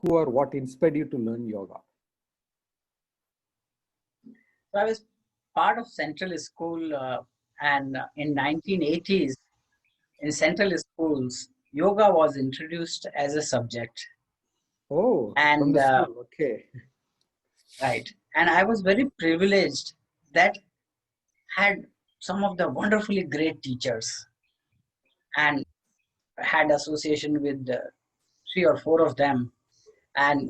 who or what inspired you to learn yoga? So I was part of Central School, and in 1980s, in Central Schools, yoga was introduced as a subject. Oh, from And the school, okay. right, and I was very privileged that had some of the wonderfully great teachers, and had association with three or four of them, and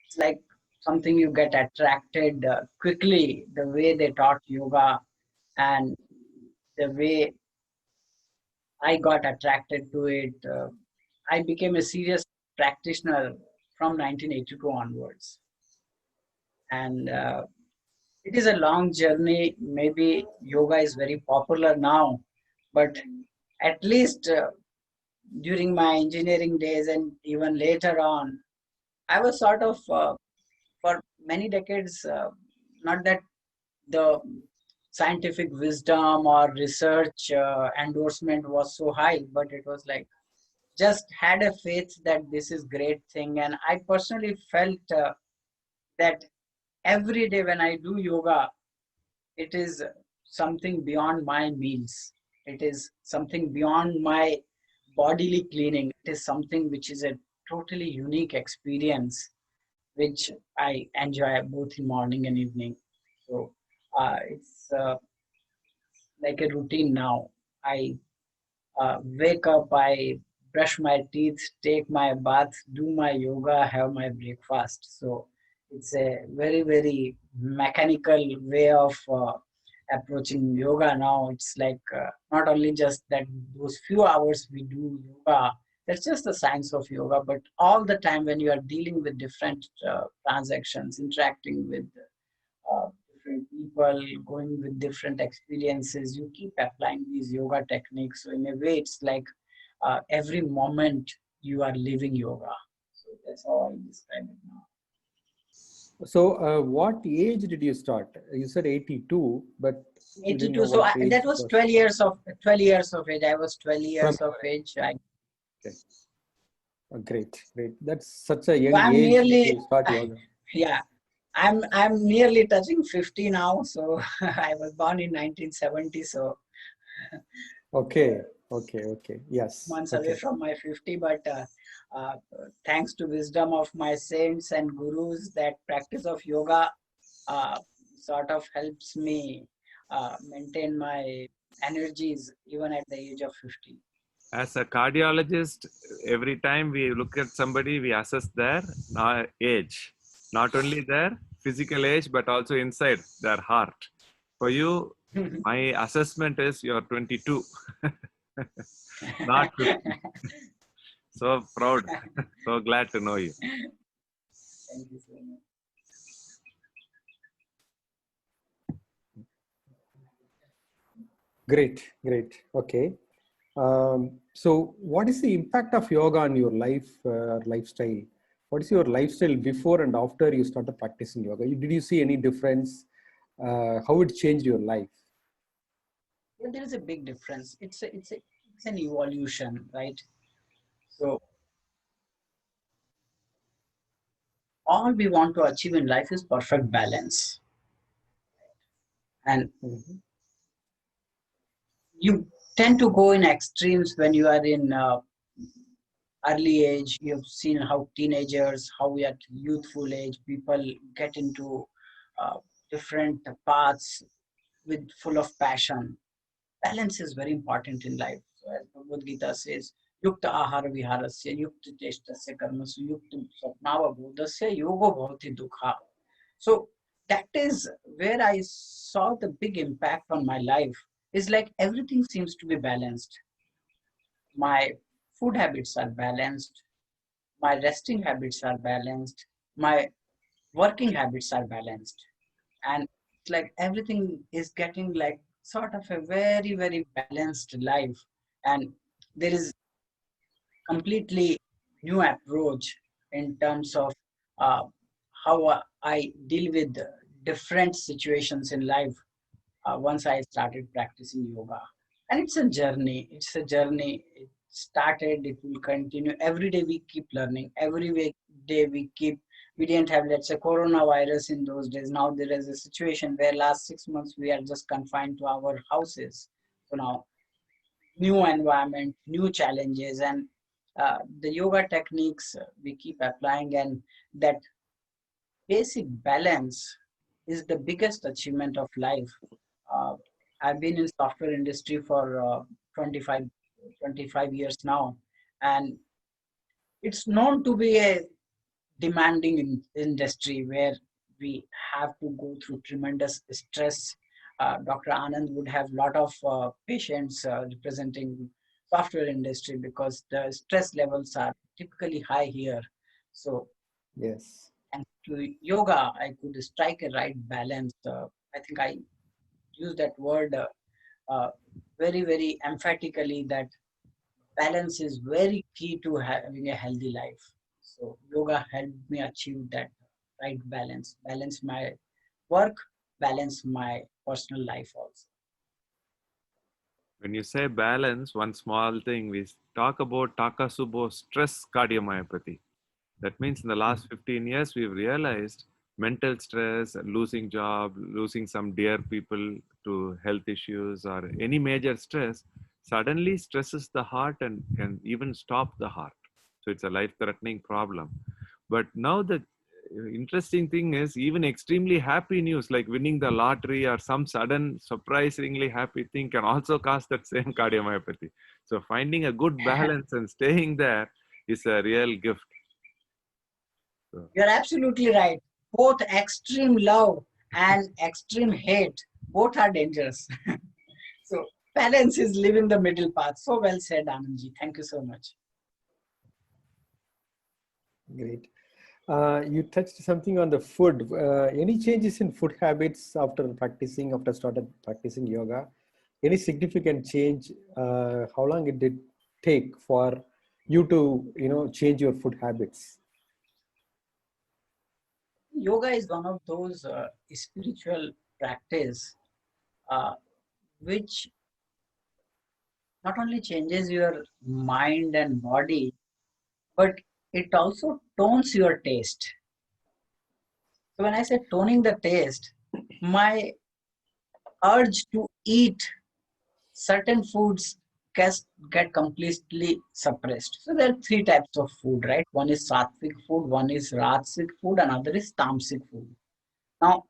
it's like something you get attracted quickly, the way they taught yoga and the way I got attracted to it. I became a serious practitioner from 1982 onwards. And it is a long journey. Maybe yoga is very popular now, but at least during my engineering days and even later on, I was sort of, for many decades, not that the scientific wisdom or research endorsement was so high, but it was like just had a faith that this is great thing. And I personally felt that every day when I do yoga, it is something beyond my meals. It is something beyond my bodily cleaning. It is something which is a totally unique experience, which I enjoy both in morning and evening. So it's like a routine now. I wake up, I brush my teeth, take my bath, do my yoga, have my breakfast. So it's a very, very mechanical way of approaching yoga now. It's like not only just that those few hours we do yoga, that's just the science of yoga, but all the time when you are dealing with different transactions, interacting with different people, going with different experiences, you keep applying these yoga techniques. So in a way, it's like every moment you are living yoga. So that's how I describe it now. So, what age did you start? You said 82, but you didn't know 82. So what age that was first. 12 years of age. I was 12 years of age. Okay. Oh, great. That's such a young I'm age nearly, to start yoga. yeah, I'm nearly touching 50 now. So I was born in 1970. So Okay. Yes. months Okay. away from my 50, but uh, thanks to wisdom of my saints and gurus, that practice of yoga uh, sort of helps me maintain my energies even at the age of 50. As a cardiologist, every time we look at somebody, we assess their age. Not only their physical age, but also inside their heart. For you, my assessment is you're 22, not 50. So proud, so glad to know you. Thank you so much. Great. Okay. So, what is the impact of yoga on your lifestyle? What is your lifestyle before and after you started practicing yoga? Did you see any difference? How it changed your life? Yeah, there is a big difference. It's an evolution, right? So all we want to achieve in life is perfect balance, and you tend to go in extremes when you are in early age. You've seen how teenagers, how we at youthful age, people get into uh, different paths with full of passion. Balance is very important in life. So as Bhagavad Gita says, Yukta ahara viharasya, yukta cheshtasya karmasu, yukta sapnava bodhasya, yogo bhavati dukha. So that is where I saw the big impact on my life. Is like everything seems to be balanced. My food habits are balanced. My resting habits are balanced. My working habits are balanced. And it's like everything is getting like sort of a very, very balanced life. And there is completely new approach in terms of uh, how I deal with different situations in life once I started practicing yoga. And it's a journey. It's a journey. started, it will continue. Every day we keep learning. Day we didn't have, let's say, coronavirus in those days. Now there is a situation where last 6 months we are just confined to our houses. So now new environment, new challenges, and the yoga techniques we keep applying, and that basic balance is the biggest achievement of life. Uh, I've been in software industry for 25 years now, and it's known to be a demanding industry where we have to go through tremendous stress. Dr. Anand would have a lot of patients representing software industry because the stress levels are typically high here. So, Yes. and to yoga, I could strike a right balance. I think I use that word uh, very, very emphatically, that balance is very key to having a healthy life. So yoga helped me achieve that right balance my work, balance my personal life also. When you say balance, one small thing, we talk about Takasubo stress cardiomyopathy. That means in the last 15 years, we've realized mental stress, losing job, losing some dear people to health issues or any major stress suddenly stresses the heart and can even stop the heart. So it's a life-threatening problem. But now the interesting thing is even extremely happy news like winning the lottery or some sudden surprisingly happy thing can also cause that same cardiomyopathy. So finding a good balance and staying there is a real gift. So, You're absolutely right. Both extreme love and extreme hate, both are dangerous. So balance is living the middle path. So well said, Anandji. Thank you so much. Great. You touched something on the food. Any changes in food habits after started practicing yoga? Any significant change? How long it did take for you to, change your food habits? Yoga is one of those spiritual practice uh, which not only changes your mind and body, but it also tones your taste. So when I say toning the taste, my urge to eat certain foods get, get completely suppressed. So there are three types of food, right? One is sattvic food, one is rajasic food, another is tamasic food. Now,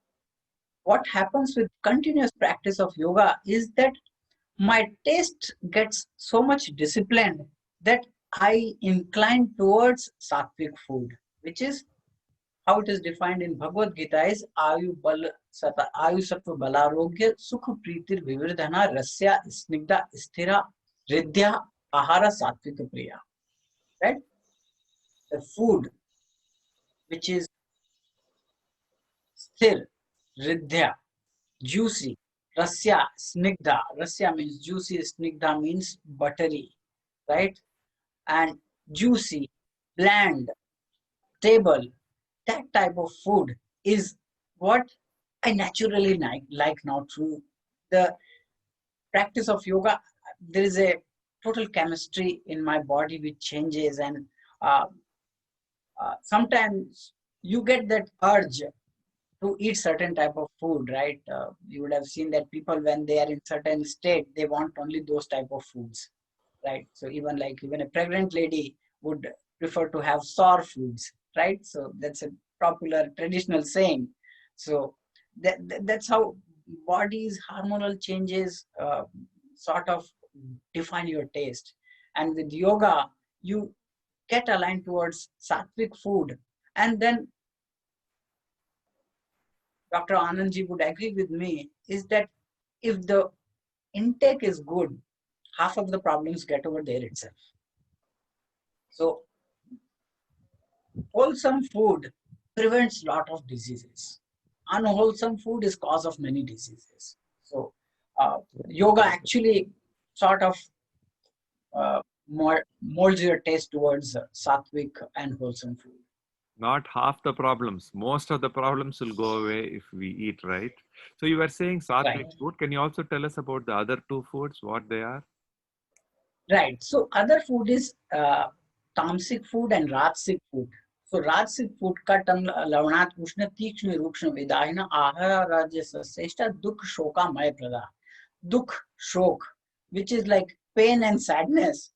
what happens with continuous practice of yoga is that my taste gets so much disciplined that I incline towards sattvic food, which is how it is defined in Bhagavad Gita is Ayu Sattva Balarogya Sukha Pritir Vivirdhana Rasya Snigdha Sthira Ridhya Ahara Sattvika Priya. Right? The food which is sthir, ridhya, juicy, rasya, snigdha. Rasya means juicy, snigdha means buttery, right? And juicy, bland, stable, that type of food is what I naturally like now through the practice of yoga. There is a total chemistry in my body which changes, and uh, sometimes you get that urge to eat certain type of food, right? You would have seen that people, when they are in certain state, they want only those type of foods, right? So even a pregnant lady would prefer to have sour foods, right? So that's a popular traditional saying. So that's how body's hormonal changes sort of define your taste. And with yoga, you get aligned towards sattvic food, and then Dr. Anandji would agree with me, is that if the intake is good, half of the problems get over there itself. So wholesome food prevents lot of diseases. Unwholesome food is cause of many diseases. So yoga actually sort of molds your taste towards sattvic and wholesome food. not half the problems. Most of the problems will go away if we eat right. So you were saying Right. sattvic food. Can you also tell us about the other two foods, what they are? Right. So other food is tamasic food and rajasic food. So rajasic food katam lavanat ushna tikshna rukshna vidahina ahara rajasa seshta dukh shoka maya prada. Dukh shok, which is like pain and sadness,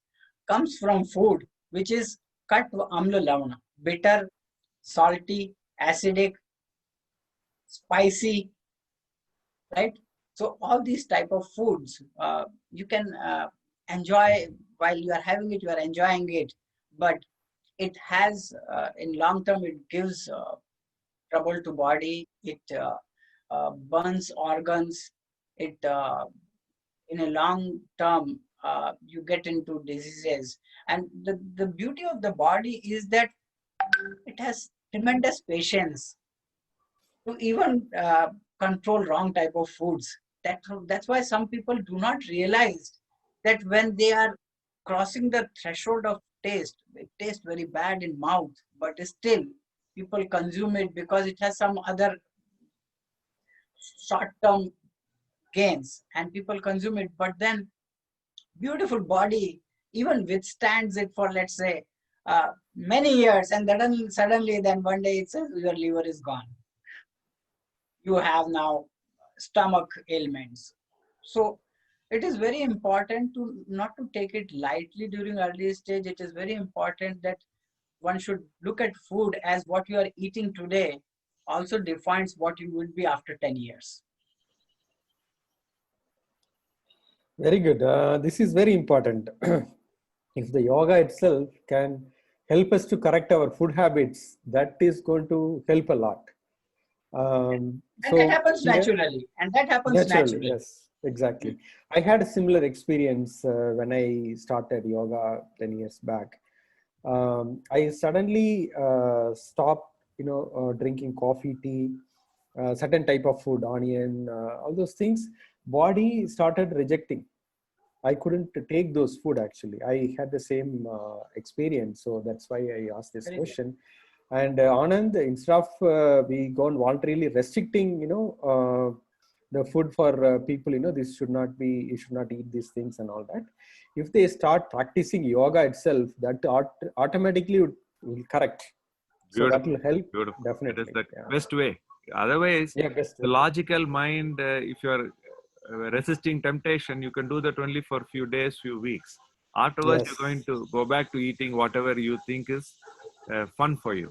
comes from food which is kat amla lavana, bitter, salty, acidic, spicy, right? So all these type of foods you can enjoy while you are having it, you are enjoying it, but it has in long term it gives trouble to body. It burns organs. It in a long term you get into diseases. And the beauty of the body is that it has tremendous patience to even control wrong type of foods. That's why some people do not realize that when they are crossing the threshold of taste, it tastes very bad in mouth, but still people consume it because it has some other short-term gains, and people consume it. But then beautiful body even withstands it for, let's say, many years, and then suddenly then one day it says your liver is gone. You have now stomach ailments. So it is very important to not to take it lightly during early stage. It is very important that one should look at food as what you are eating today also defines what you will be after 10 years. Very good. This is very important. If the yoga itself can help us to correct our food habits, that is going to help a lot. And that So happens here, naturally. And that happens naturally, naturally. yes, exactly. I had a similar experience when I started yoga 10 years back. I suddenly stopped, drinking coffee, tea, certain type of food, onion, all those things. Body started rejecting. I couldn't take those food actually. I had the same experience, so that's why I asked this Very good. question. And Anand, instead of we go on voluntarily restricting, the food for people, this should not be, you should not eat these things and all that. If they start practicing yoga itself, that automatically will correct. So that Beautiful, will help beautiful. It is definitely. the Yeah. best way. Otherwise, Yeah, best the way. logical mind, if you're resisting temptation, you can do that only for a few days, few weeks. Afterwards, Yes, you're going to go back to eating whatever you think is fun for you.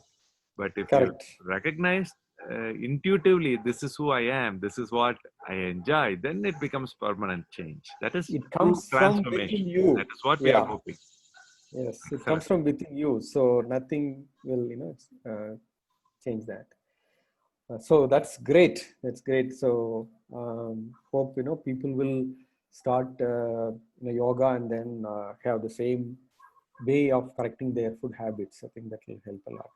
But if you correct. recognize intuitively, this is who I am, this is what I enjoy, then it becomes permanent change. That is It true comes from transformation. within That you. is what we are Yeah. hoping. Yes, it comes Excellent. from within you, so nothing will, change that. So that's great. That's great. So hope people will start yoga and then have the same way of correcting their food habits. I think that will help a lot.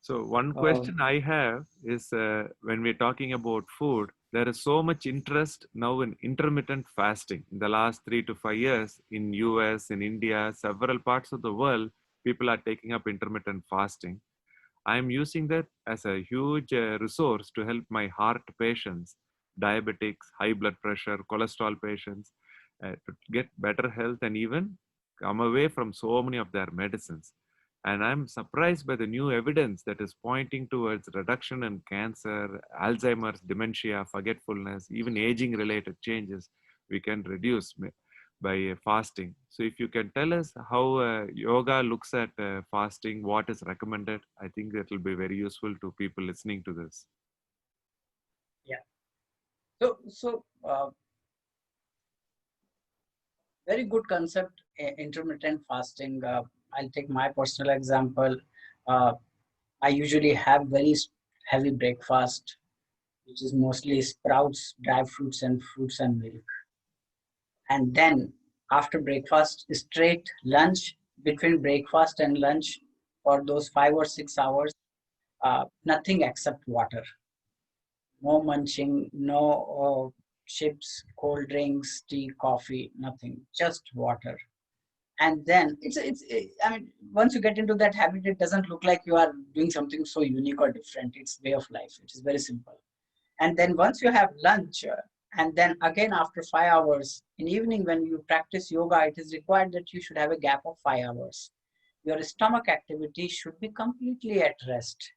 So one Um, question I have is when we're talking about food, there is so much interest now in intermittent fasting. In the last 3 to 5 years, in US, in India, several parts of the world, people are taking up intermittent fasting. I'm using that as a huge resource to help my heart patients, diabetics, high blood pressure, cholesterol patients, to get better health and even come away from so many of their medicines. And I'm surprised by the new evidence that is pointing towards reduction in cancer, Alzheimer's, dementia, forgetfulness, even aging related changes we can reduce by fasting. So if you can tell us how yoga looks at fasting, what is recommended, I think that will be very useful to people listening to this. Yeah. So very good concept, intermittent fasting. I'll take my personal example. Uh, I usually have very heavy breakfast, which is mostly sprouts, dry fruits, and fruits and milk. And then after breakfast, straight lunch. Between breakfast and lunch, for those 5 or 6 hours, nothing except water. No munching, no chips, cold drinks, tea, coffee, nothing. Just water. And then I mean, once you get into that habit, it doesn't look like you are doing something so unique or different. It's way of life. It is very simple. And then once you have lunch, And then again after 5 hours, in evening when you practice yoga, it is required that you should have a gap of 5 hours. Your stomach activity should be completely at rest.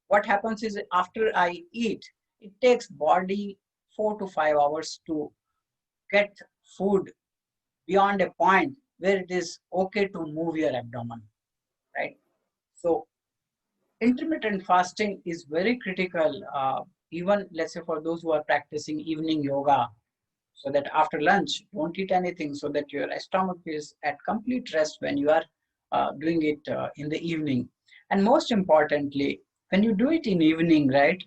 What happens is after I eat, it takes body 4 to 5 hours to get food beyond a point where it is okay to move your abdomen, right? So intermittent fasting is very critical, even let's say for those who are practicing evening yoga, so that after lunch, don't eat anything so that your stomach is at complete rest when you are doing it in the evening. And most importantly, when you do it in evening, right,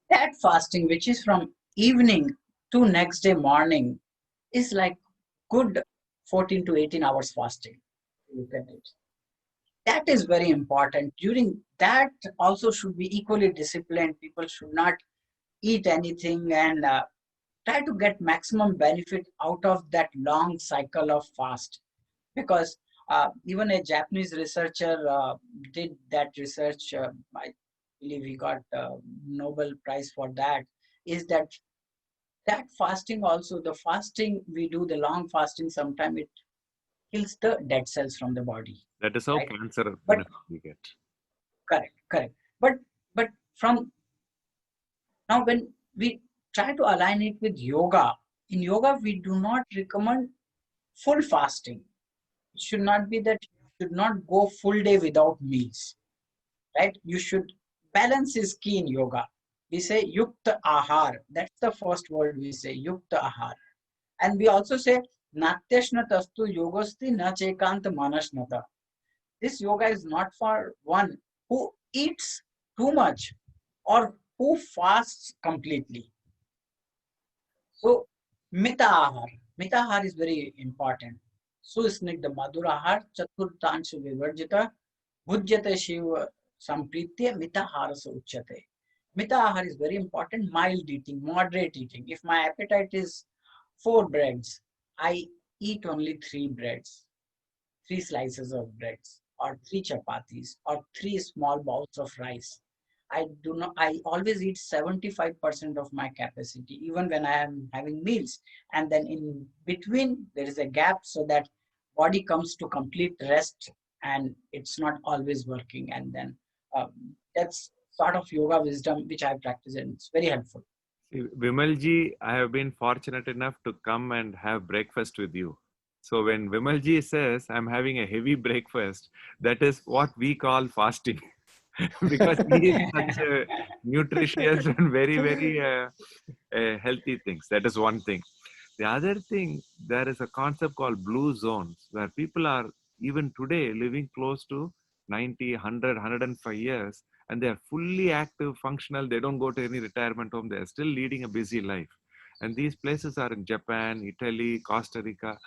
that fasting, which is from evening to next day morning, is like good 14 to 18 hours fasting. Look at it. That is very important. During that also should be equally disciplined. People should not eat anything and try to get maximum benefit out of that long cycle of fast. Because even a Japanese researcher did that research. I believe he got Nobel Prize for that. Is that fasting also, the fasting we do, the long fasting, sometimes it kills the dead cells from the body, That is how right? cancer But benefit we get. correct. But from now when we try to align it with yoga, in yoga we do not recommend full fasting. It should not be that you should not go full day without meals, right? You should, balance is key in yoga. We say yukta ahar. That's the first word we say, yukta ahar. And we also say natyashnatastu yogasti na chekant manashnata. This yoga is not for one who eats too much or who fasts completely. So mitahar. Mitahar is very important. Susnigdha madhurahar chaturtanshu vivarjita bhujyate shiva sampritya mitaharasa uchyate. Mitahar is very important. Mild eating, moderate eating. If my appetite is 4 breads, I eat only 3 breads, 3 slices of breads, or 3 chapatis, or 3 small bowls of rice. I always eat 75% of my capacity, even when I am having meals. And then in between, there is a gap so that body comes to complete rest and it's not always working. And then that's sort of yoga wisdom which I practice and it's very helpful. See, Vimalji, I have been fortunate enough to come and have breakfast with you. So when Vimalji says I'm having a heavy breakfast, that is what we call fasting. Because he is such a nutritious and very healthy things. That is one thing. The other thing, there is a concept called blue zones where people are even today living close to 90, 100, 105 years and they are fully active, functional. They don't go to any retirement home. They are still leading a busy life. And these places are in Japan, Italy, Costa Rica.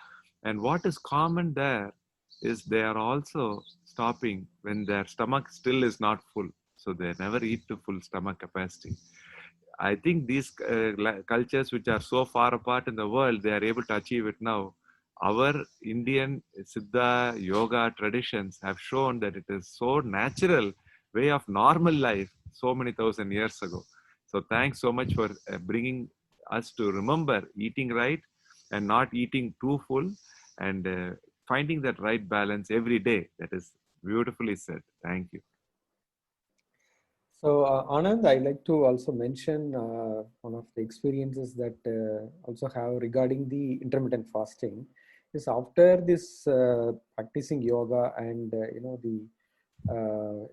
And what is common there is they are also stopping when their stomach still is not full. So they never eat to full stomach capacity. I think these cultures which are so far apart in the world, they are able to achieve it now. Our Indian Siddha yoga traditions have shown that it is so natural way of normal life so many thousand years ago. So thanks so much for bringing us to remember eating right and not eating too full and finding that right balance every day. That is beautifully said. Thank you. So, Anand, I like to also mention one of the experiences that also have regarding the intermittent fasting is after this practicing yoga and the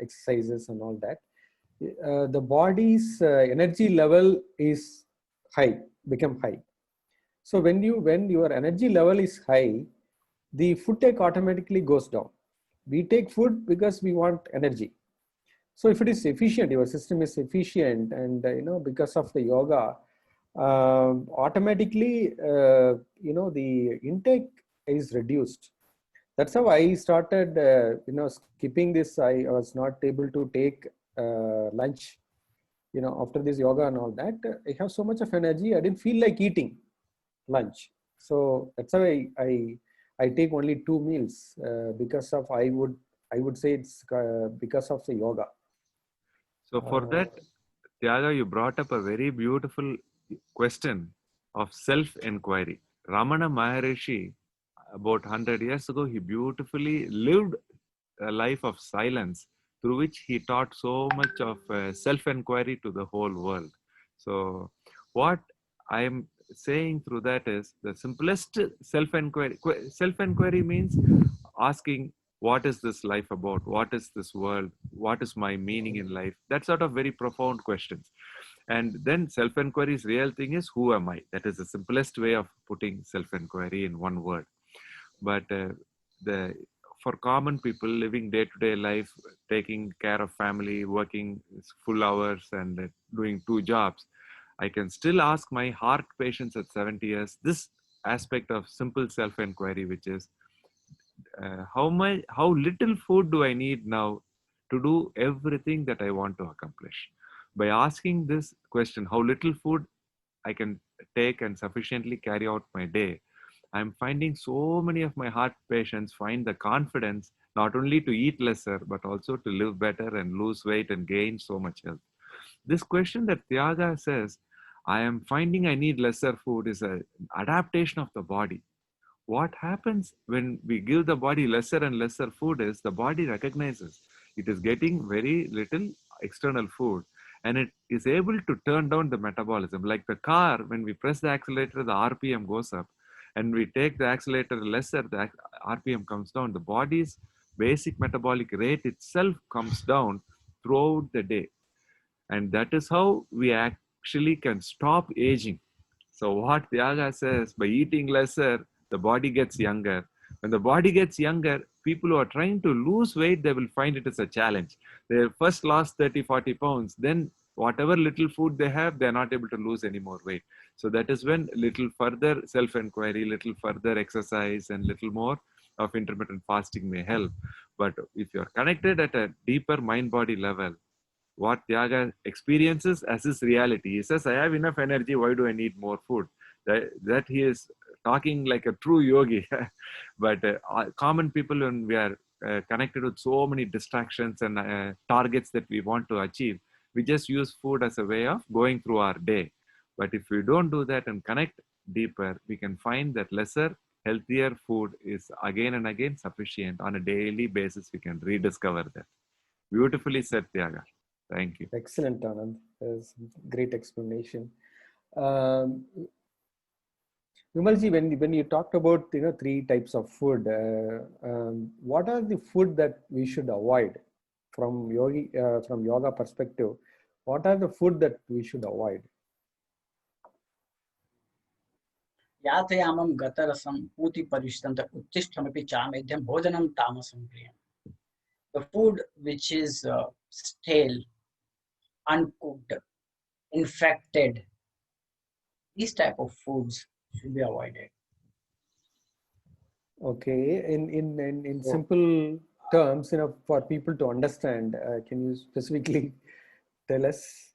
exercises and all that, the body's energy level is high, become high. So when your energy level is high, the food take automatically goes down. We take food because we want energy. So if it is efficient, your system is efficient, and because of the yoga, automatically the intake is reduced. That's how I started skipping this. I was not able to take lunch after this yoga and all that. I have so much of energy, I didn't feel like eating lunch. So that's why I take only 2 meals because of I would say it's because of the yoga. So for that, Tyaga, you brought up a very beautiful question of self-inquiry. Ramana Maharishi, about 100 years ago, he beautifully lived a life of silence through which he taught so much of self-inquiry to the whole world. So what I am saying through that is the simplest self-inquiry. Self-inquiry means asking, what is this life about? What is this world? What is my meaning in life? That sort of very profound questions. And then self-inquiry's real thing is, who am I? That is the simplest way of putting self-inquiry in one word. But the for common people living day-to-day life, taking care of family, working full hours and doing two jobs, I can still ask my heart patients at 70 years this aspect of simple self-inquiry, which is how little food do I need now to do everything that I want to accomplish? By asking this question, how little food I can take and sufficiently carry out my day, I'm finding so many of my heart patients find the confidence not only to eat lesser, but also to live better and lose weight and gain so much health. This question that Tyaga says, I am finding I need lesser food, is an adaptation of the body. What happens when we give the body lesser and lesser food is the body recognizes it is getting very little external food, and it is able to turn down the metabolism. Like the car, when we press the accelerator, the RPM goes up, and we take the accelerator lesser, the RPM comes down. The body's basic metabolic rate itself comes down throughout the day. And that is how we actually can stop aging. So what Tyaga says, by eating lesser, the body gets younger. When the body gets younger, people who are trying to lose weight, they will find it as a challenge. They first lost 30, 40 pounds. Then whatever little food they have, they're not able to lose any more weight. So that is when little further self-inquiry, little further exercise, and little more of intermittent fasting may help. But if you're connected at a deeper mind-body level, what Tyaga experiences as his reality. He says, I have enough energy, why do I need more food? That he is talking like a true yogi. But common people, when we are connected with so many distractions and targets that we want to achieve, we just use food as a way of going through our day. But if we don't do that and connect deeper, we can find that lesser, healthier food is again and again sufficient. On a daily basis, we can rediscover that. Beautifully said, Tyaga. Thank you. Excellent, Anand. That's great explanation. Um, Vimalji, when you talked about three types of food, what are the food that we should avoid from yoga perspective? What are the food that we should avoid? यातयामं गतरसं पूतिपरिष्टं च उच्छिष्टमपि चामेध्यं भोजनं तामसं प्रियम्. The food which is stale, uncooked, infected, these type of foods should be avoided. Okay, in simple terms, for people to understand, can you specifically tell us?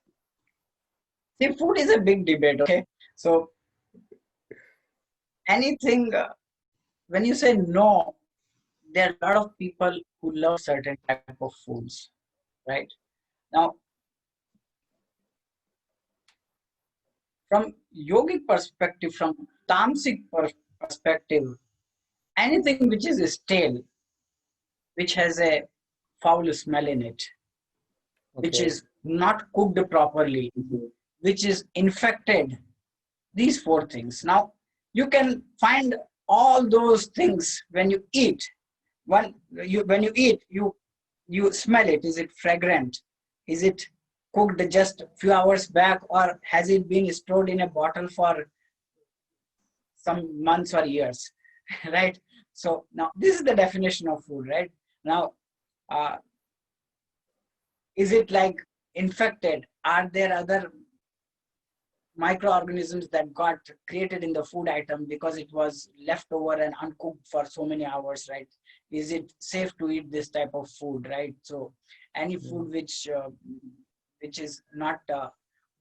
See, food is a big debate. Okay, so anything when you say no, there are a lot of people who love certain type of foods, right? Now, from yogic perspective, from tamasic perspective, anything which is stale, which has a foul smell in it, which is not cooked properly, which is infected, these four things. Now, you can find all those things when you eat. When you eat, you smell it. Is it fragrant? Is it cooked just a few hours back, or has it been stored in a bottle for some months or years? Right? So now this is the definition of food, right? Now, is it like infected? Are there other microorganisms that got created in the food item because it was left over and uncooked for so many hours, right? Is it safe to eat this type of food, right? So any food which is not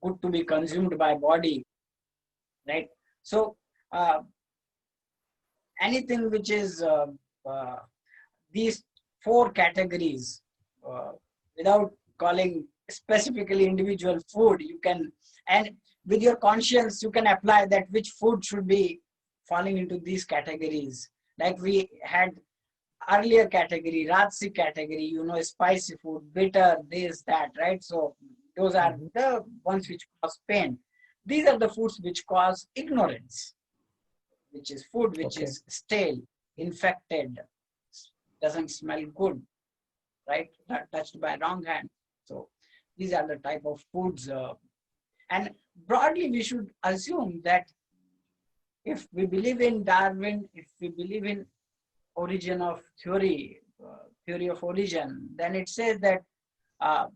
good to be consumed by body, right? So anything which is these four categories, without calling specifically individual food, you can, and with your conscience, you can apply that which food should be falling into these categories. Like we had earlier category, Rajsi category, you know, spicy food, bitter, this, that, right? So those are the ones which cause pain. These are the foods which cause ignorance, which is food which is stale, infected, doesn't smell good, right? Touched by wrong hand. So these are the type of foods. And broadly, we should assume that if we believe in Darwin, if we believe in origin of theory, theory of origin, then it says that, I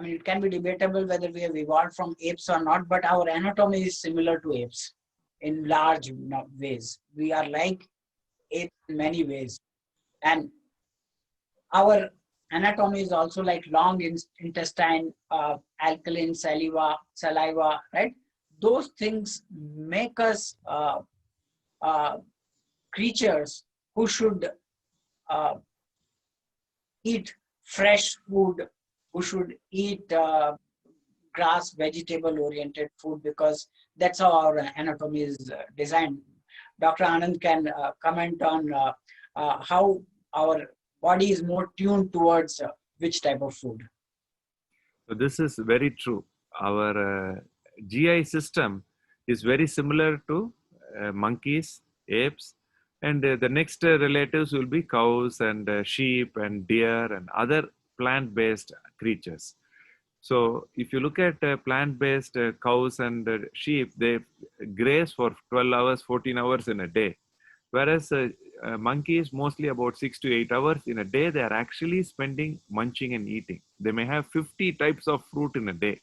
mean, it can be debatable whether we have evolved from apes or not, but our anatomy is similar to apes in large ways. We are like apes in many ways. And our anatomy is also like long intestine, alkaline saliva, right? Those things make us creatures who should eat fresh food, who should eat grass, vegetable-oriented food, because that's how our anatomy is designed. Dr. Anand can comment on how our body is more tuned towards which type of food. So this is very true. Our GI system is very similar to monkeys, apes, and the next relatives will be cows and sheep and deer and other plant-based creatures. So if you look at plant-based cows and sheep, they graze for 12 hours, 14 hours in a day. Whereas monkeys, mostly about 6 to 8 hours in a day, they are actually spending munching and eating. They may have 50 types of fruit in a day.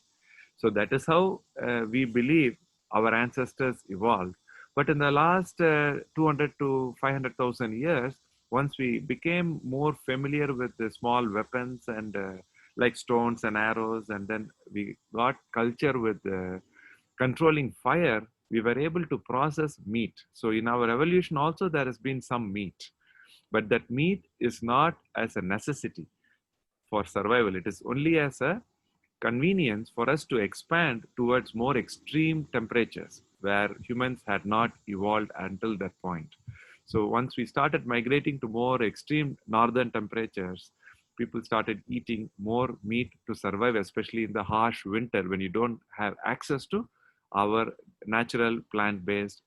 So that is how we believe our ancestors evolved. But in the last 200 to 500,000 years, once we became more familiar with the small weapons and like stones and arrows, and then we got culture with controlling fire, we were able to process meat. So in our evolution also, there has been some meat, but that meat is not as a necessity for survival. It is only as a convenience for us to expand towards more extreme temperatures where humans had not evolved until that point. So once we started migrating to more extreme northern temperatures, people started eating more meat to survive, especially in the harsh winter when you don't have access to our natural plant-based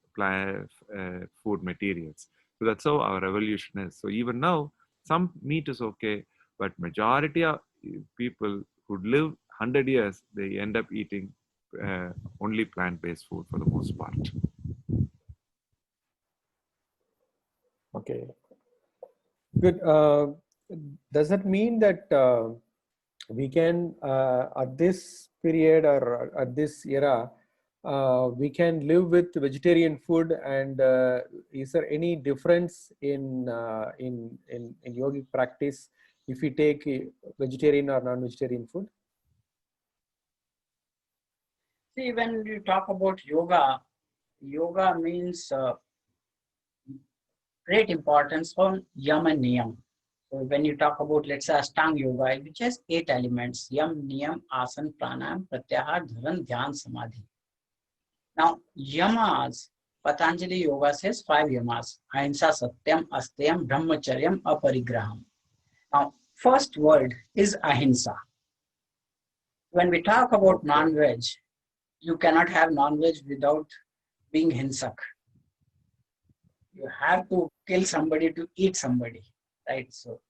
food materials. So that's how our evolution is. So even now, some meat is okay, but majority of people who live 100 years, they end up eating only plant-based food for the most part. Okay, good. Does that mean that we can, at this period or at this era, we can live with vegetarian food? And is there any difference in yogic practice if we take vegetarian or non-vegetarian food? See, when you talk about yoga, yoga means great importance on yam and niyam. So when you talk about, let's say, Ashtanga yoga, which has 8 elements: yam, niyam, asana, pranayam, pratyahar, dharan, dhyan, samadhi. Now, yamas, Patanjali Yoga says 5 yamas: ahimsa, satyam, asteyam, brahmacharyam, aparigraham. Now, first word is ahimsa. When we talk about non-veg, you cannot have non-veg without being hinsak. You have to kill somebody to eat somebody, right? So,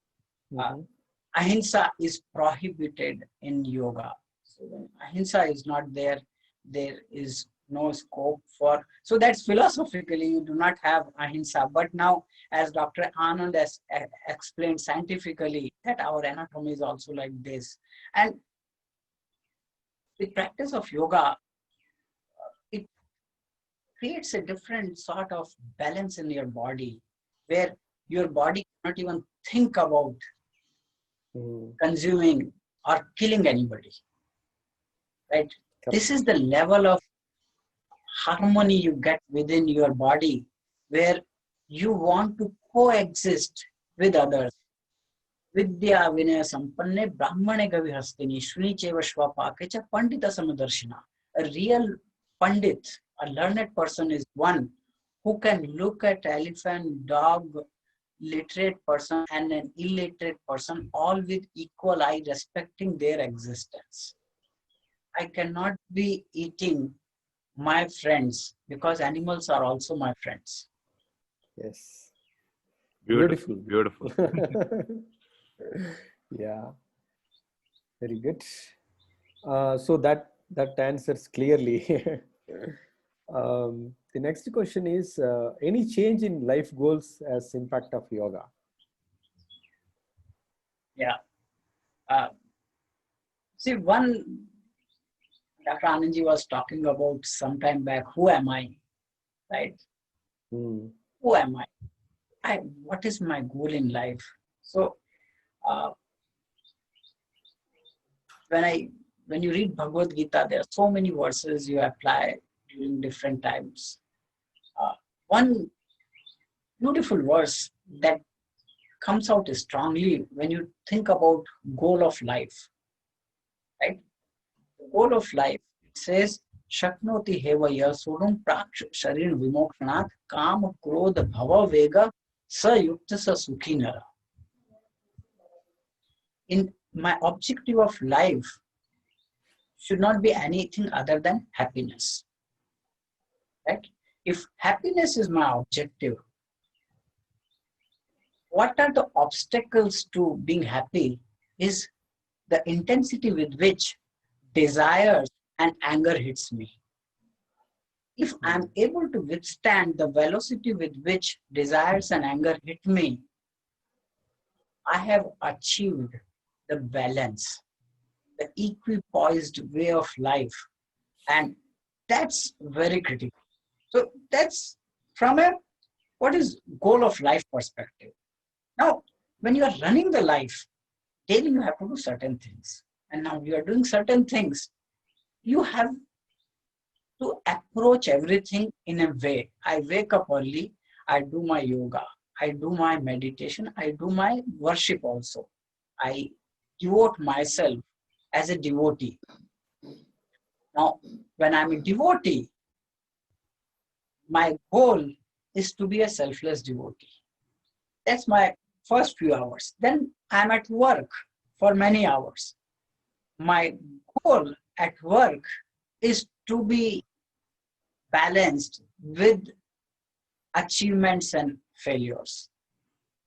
ahimsa is prohibited in yoga. So when ahimsa is not there, there is no scope for, so that's philosophically you do not have ahimsa. But now, as Dr. Anand has explained scientifically, that our anatomy is also like this. And the practice of yoga, it creates a different sort of balance in your body, where your body cannot even think about consuming or killing anybody, right? This is the level of harmony you get within your body, where you want to coexist with others Vidya Vinaya Sampanne Brahmane Gavihastini Shuni Cheva Shwapake Cha Pandita Samadarshina. A real Pandit, a learned person, is one who can look at elephant, dog, literate person and an illiterate person all with equal eye, respecting their existence. I cannot be eating my friends because animals are also my friends. Yes. Beautiful, Beautiful. beautiful. Yeah, very good. So that answers clearly. The next question is any change in life goals as impact of yoga? Yeah. Uh, See, one Dr. Anandji was talking about some time back, who am I? Right? Hmm. Who am I? What is my goal in life? So uh, when you read Bhagavad Gita, there are so many verses you apply during different times. One beautiful verse that comes out strongly when you think about goal of life, right? The goal of life, it says, Shaknoti hevaya sodum prak sharir vimokshanath kam krodh bhava vega sa yukta sa sukhi nara. In my objective of life should not be anything other than happiness, right? If happiness is my objective, what are the obstacles to being happy is the intensity with which desires and anger hits me. If I'm able to withstand the velocity with which desires and anger hit me, I have achieved the balance, the equipoised way of life. And that's very critical. So that's from a what is goal of life perspective. Now, when you are running the life, daily you have to do certain things. And now you are doing certain things. You have to approach everything in a way. I wake up early, I do my yoga, I do my meditation, I do my worship also. I devote myself as a devotee. Now, when I'm a devotee, my goal is to be a selfless devotee. That's my first few hours. Then I'm at work for many hours. My goal at work is to be balanced with achievements and failures.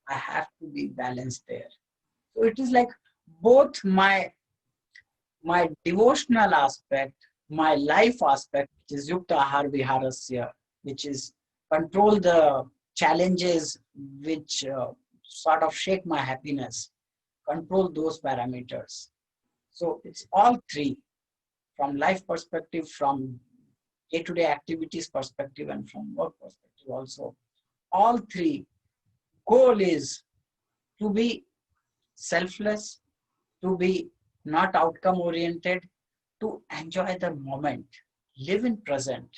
I have to be balanced there. So it is like both my devotional aspect, my life aspect, which is Yukta Ahar Viharasya, which is control the challenges which sort of shake my happiness, control those parameters. So it's all three, from life perspective, from day-to-day activities perspective, and from work perspective also. All three goal is to be selfless, to be not outcome oriented, to enjoy the moment, live in present.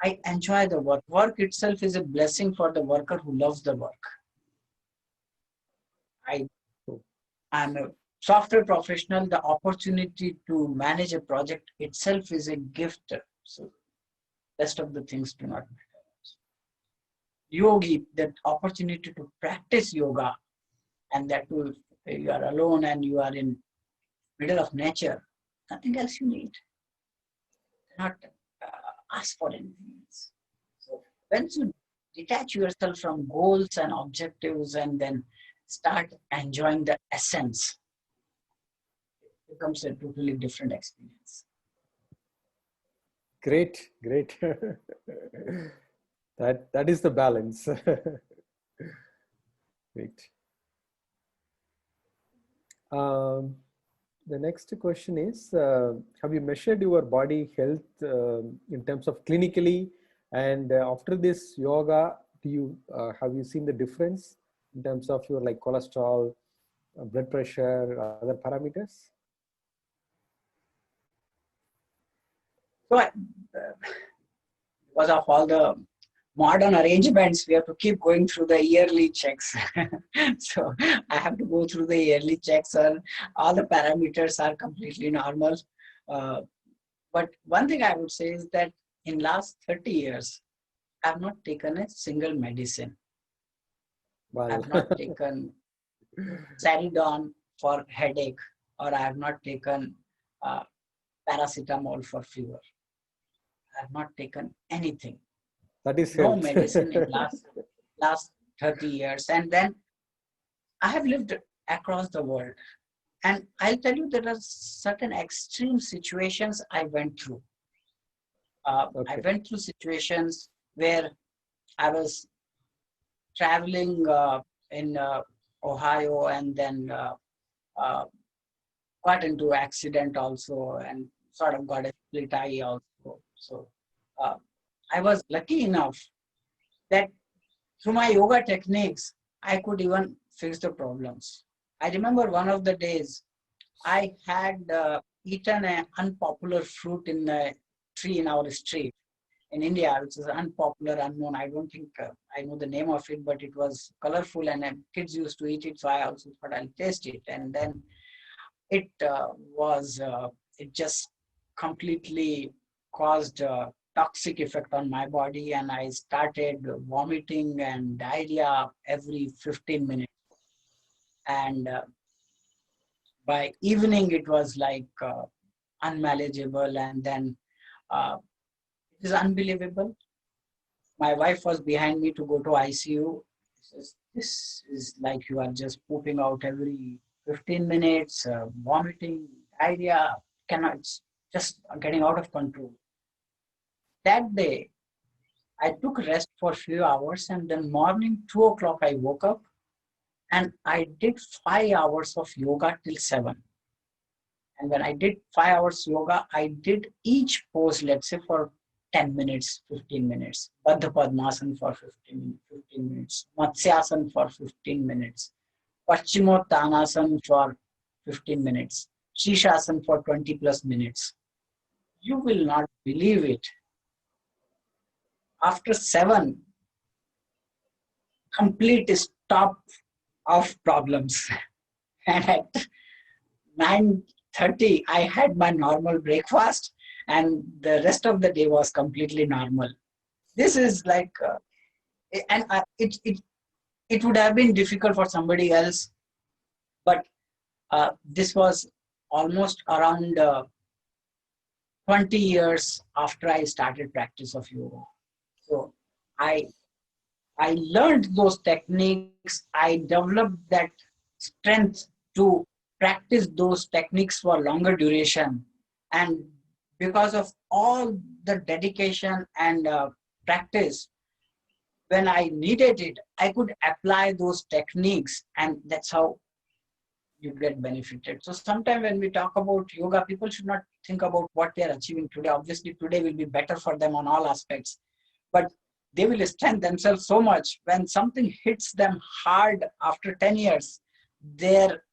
I enjoy the work. Work itself is a blessing for the worker who loves the work. I'm a software professional. The opportunity to manage a project itself is a gift. So rest of the things do not matter. Yogi, that opportunity to practice yoga, and that too, you are alone and you are in middle of nature, nothing else you need. Not ask for anything else. So once you detach yourself from goals and objectives and then start enjoying the essence, it becomes a totally different experience. Great, great. That is the balance. Great. The next question is, have you measured your body health in terms of clinically? And after this yoga, do you have you seen the difference in terms of your like cholesterol, blood pressure, other parameters? So because of all the modern arrangements, we have to keep going through the yearly checks. So I have to go through the yearly checks, and all the parameters are completely normal. Uh, but one thing I would say is that in last 30 years, I have not taken a single medicine. I Wow. have not taken Saridon for headache, or I have not taken uh, paracetamol for fever. I have not taken anything. That is No health. medicine in last 30 years. And then I have lived across the world. And I'll tell you, there are certain extreme situations I went through. I Okay. went through situations where I was traveling in Ohio, and then uh, got into accident also, and sort of got a split eye also. So uh, I was lucky enough that through my yoga techniques, I could even fix the problems. I remember one of the days I had eaten an unpopular fruit in a tree in our street in India, which is unpopular, unknown. I don't think I know the name of it, but it was colorful, and kids used to eat it. So I also thought I'll taste it. And then it it just completely caused a toxic effect on my body, and I started vomiting and diarrhea every 15 minutes. And by evening, it was like unmanageable. And then it is unbelievable. My wife was behind me to go to ICU. Says, this is like you are just pooping out every 15 minutes, vomiting, diarrhea, cannot, it's just getting out of control. That day, I took rest for a few hours, and then morning 2 o'clock I woke up, and I did 5 hours of yoga till 7. And when I did 5 hours yoga, I did each pose, let's say, for 10 minutes, 15 minutes. Baddha Padmasana for 15 minutes. Matsyasana for 15 minutes. Paschimottanasana for 15 minutes. Shishasana for 20 plus minutes. You will not believe it. After 7, complete stop of problems. And at 9:30, I had my normal breakfast, and the rest of the day was completely normal. This is like, it would have been difficult for somebody else, but this was almost around 20 years after I started practice of yoga. So I I learned those techniques. I developed that strength to practice those techniques for longer duration. And because of all the dedication and practice, when I needed it, I could apply those techniques, and that's how you get benefited. So sometimes when we talk about yoga, people should not think about what they are achieving today. Obviously, today will be better for them on all aspects, but they will strengthen themselves so much when something hits them hard after 10 years. Their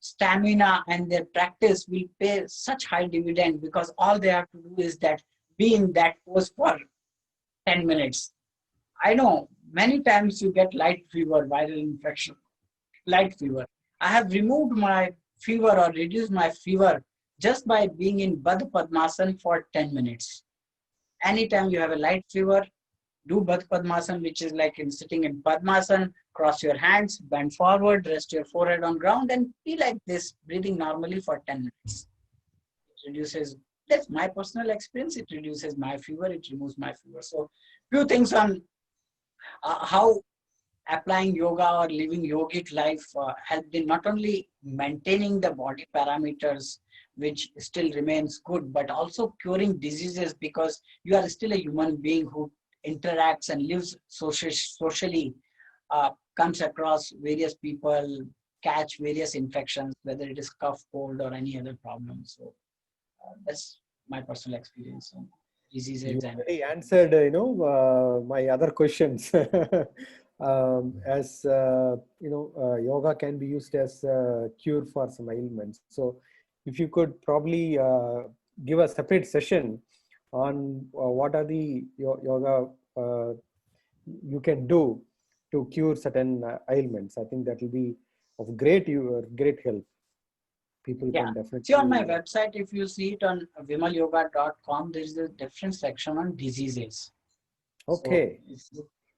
stamina and their practice will pay such high dividend, because all they have to do is that be in that pose for 10 minutes. I know many times you get light fever, viral infection, light fever. I have removed my fever or reduced my fever just by being in Baddha Padmasana for 10 minutes. Anytime you have a light fever, do Baddha Padmasana, which is like in sitting in Padmasana, cross your hands, bend forward, rest your forehead on ground, and be like this, breathing normally for 10 minutes. It reduces, that's my personal experience, it reduces my fever, it removes my fever. So few things on how applying yoga or living yogic life helped in not only maintaining the body parameters, which still remains good, but also curing diseases, because you are still a human being who interacts and lives socially, comes across various people, catch various infections, whether it is cough, cold, or any other problem. So that's my personal experience on You diseases. And already answered, my other questions. As yoga can be used as a cure for some ailments. So, if you could probably give a separate session on what are the yoga you can do to cure certain ailments. I think that will be of great help. People Yeah. can See, on my definitely. website, if you see it on VimalYoga.com, there is a different section on diseases. So, Okay.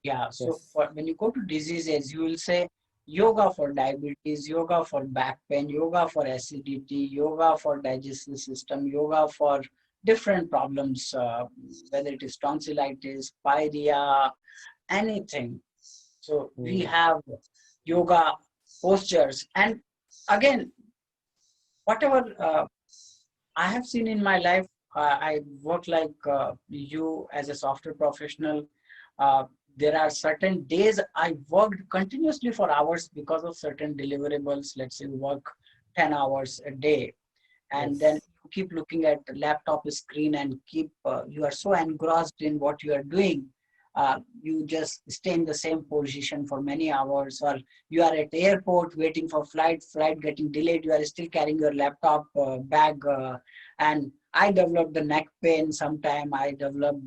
yeah. So, Yes. when you go to diseases, you will say yoga for diabetes, yoga for back pain, yoga for acidity, yoga for digestive system, yoga for different problems, whether it is tonsillitis, pyorrhea, anything. So, we Mm. have yoga postures. And again, whatever I have seen in my life, I work like you as a software professional. Uh, there are certain days I worked continuously for hours because of certain deliverables. Let's say we work 10 hours a day, and then Yes. you keep looking at the laptop screen and keep you are so engrossed in what you are doing. You just stay in the same position for many hours, or you are at the airport waiting for flight getting delayed, you are still carrying your laptop bag, and I developed the neck pain sometime. I developed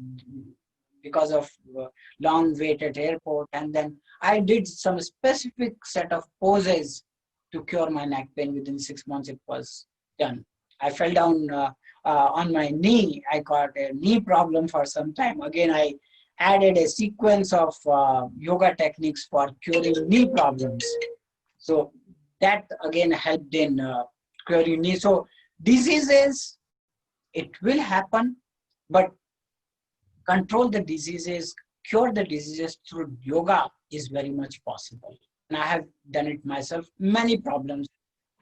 because of long wait at airport, and then I did some specific set of poses to cure my neck pain. Within 6 months it was done. I fell down on my knee. I got a knee problem for some time. Again, I added a sequence of yoga techniques for curing knee problems. So that again helped in curing knee. So diseases, it will happen, but control the diseases, cure the diseases through yoga is very much possible. And I have done it myself. Many problems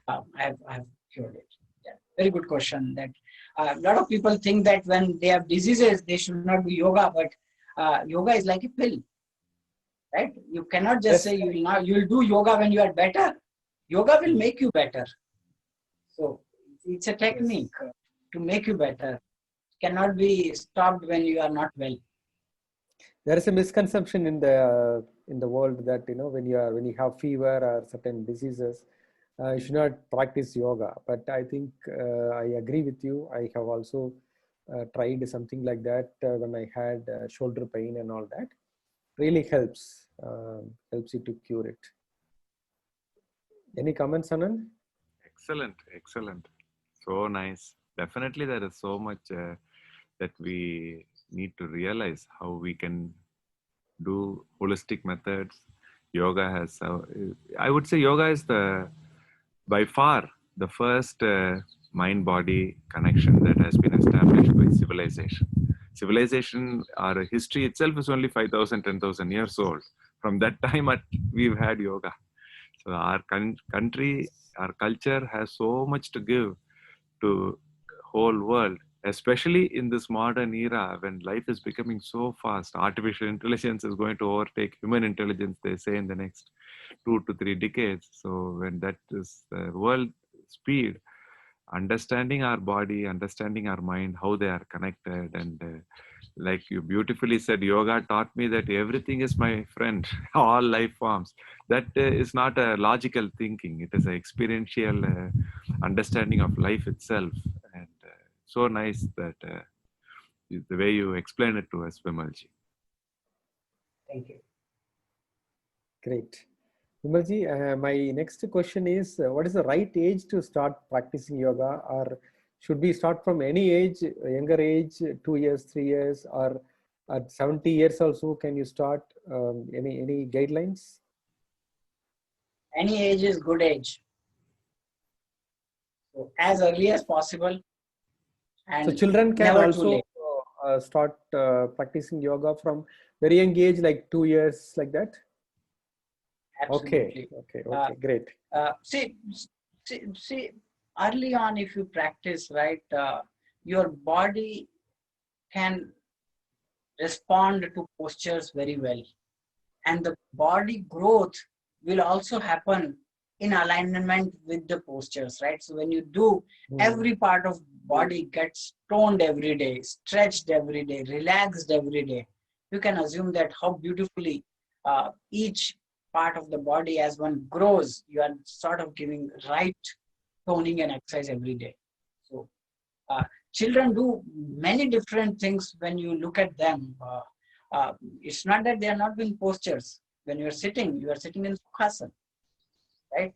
I have cured it. Yeah. Very good question. That a lot of people think that when they have diseases, they should not do yoga, but yoga is like a pill, right? You cannot just Yes. say you will do yoga when you are better. Yoga will Mm. make you better. So it's a Yes. technique to make you better. Cannot be stopped when you are not well. There is a misconception in the world that when you have fever or certain diseases, you should not practice yoga. But I think I agree with you. I have also tried something like that when I had shoulder pain and all that. Really helps you to cure it. Any comments, Anand? Excellent, excellent. So nice. Definitely, there is so much that we need to realize how we can do holistic methods. Yoga has, I would say, yoga is by far the first mind-body connection that has been established by civilization. Civilization, our history itself is only 5,000, 10,000 years old. From that time, we've had yoga. So our country, our culture has so much to give to whole world, especially in this modern era when life is becoming so fast. Artificial intelligence is going to overtake human intelligence, they say, in the next 2 to 3 decades. So when that is the world speed, understanding our body, understanding our mind, how they are connected, and like you beautifully said, yoga taught me that everything is my friend, all life forms. That is not a logical thinking, it is an experiential understanding of life itself. And so nice that the way you explain it to us, Vimalji. Thank you. Great. Vimalji, my next question is, what is the right age to start practicing yoga? Or should we start from any age, younger age, 2 years, 3 years, or at 70 years also, can you start? Any guidelines? Any age is good age. So as early as possible So and children can never too also late. start practicing yoga from very young age, like 2 years, like that? Okay, Absolutely. okay, Uh, okay, great. see, early on, if you practice right, your body can respond to postures very well, and the body growth will also happen in alignment with the postures, right? So when you do, Hmm. every part of body gets toned every day, stretched every day, relaxed every day. You can assume that how beautifully each part of the body as one grows, you are sort of giving right toning and exercise every day. So children do many different things when you look at them. it's not that they are not doing postures. When you are sitting in Sukhasana, right?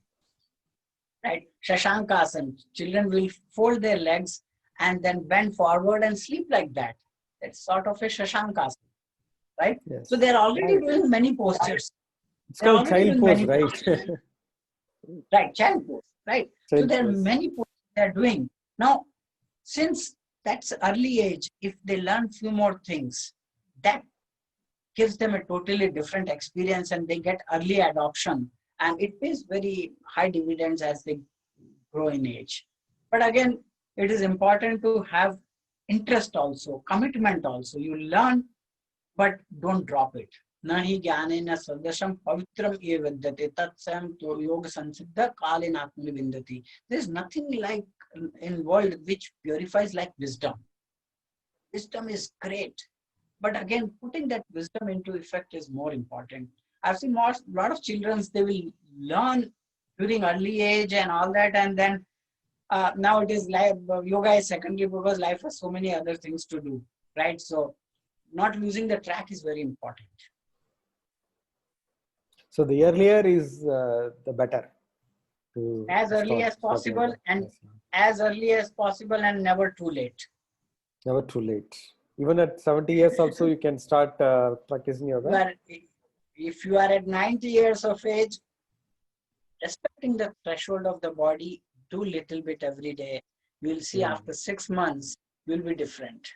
Right? Shashankasana. Children will fold their legs and then bend forward and sleep like that. That's sort of a Shashankasana, right? Yes. So they're already doing many postures. It's They're called already child doing pose, many right? postures. Right, child pose, right? So Child there are pose. many poses they're doing. Now, since that's early age, if they learn few more things, that gives them a totally different experience and they get early adoption. And it pays very high dividends as they grow in age. But again, it is important to have interest also, commitment also. You learn, but don't drop it. Nahi jnanena sadasham pavitram ye vidyate tatsam to yoga sansiddha kalin atmani vindati. There is nothing like in world which purifies like wisdom. Wisdom is great, but again, putting that wisdom into effect is more important. I've seen a lot of children, they will learn during early age and all that, and then now it is like yoga is secondary because life has so many other things to do, right? So not losing the track is very important. So the earlier is the better. As early as possible and as early as possible and never too late. Never too late. Even at 70 years also you can start practicing yoga. If you are at 90 years of age, respecting the threshold of the body, do little bit every day. You will see after 6 months, you will be different.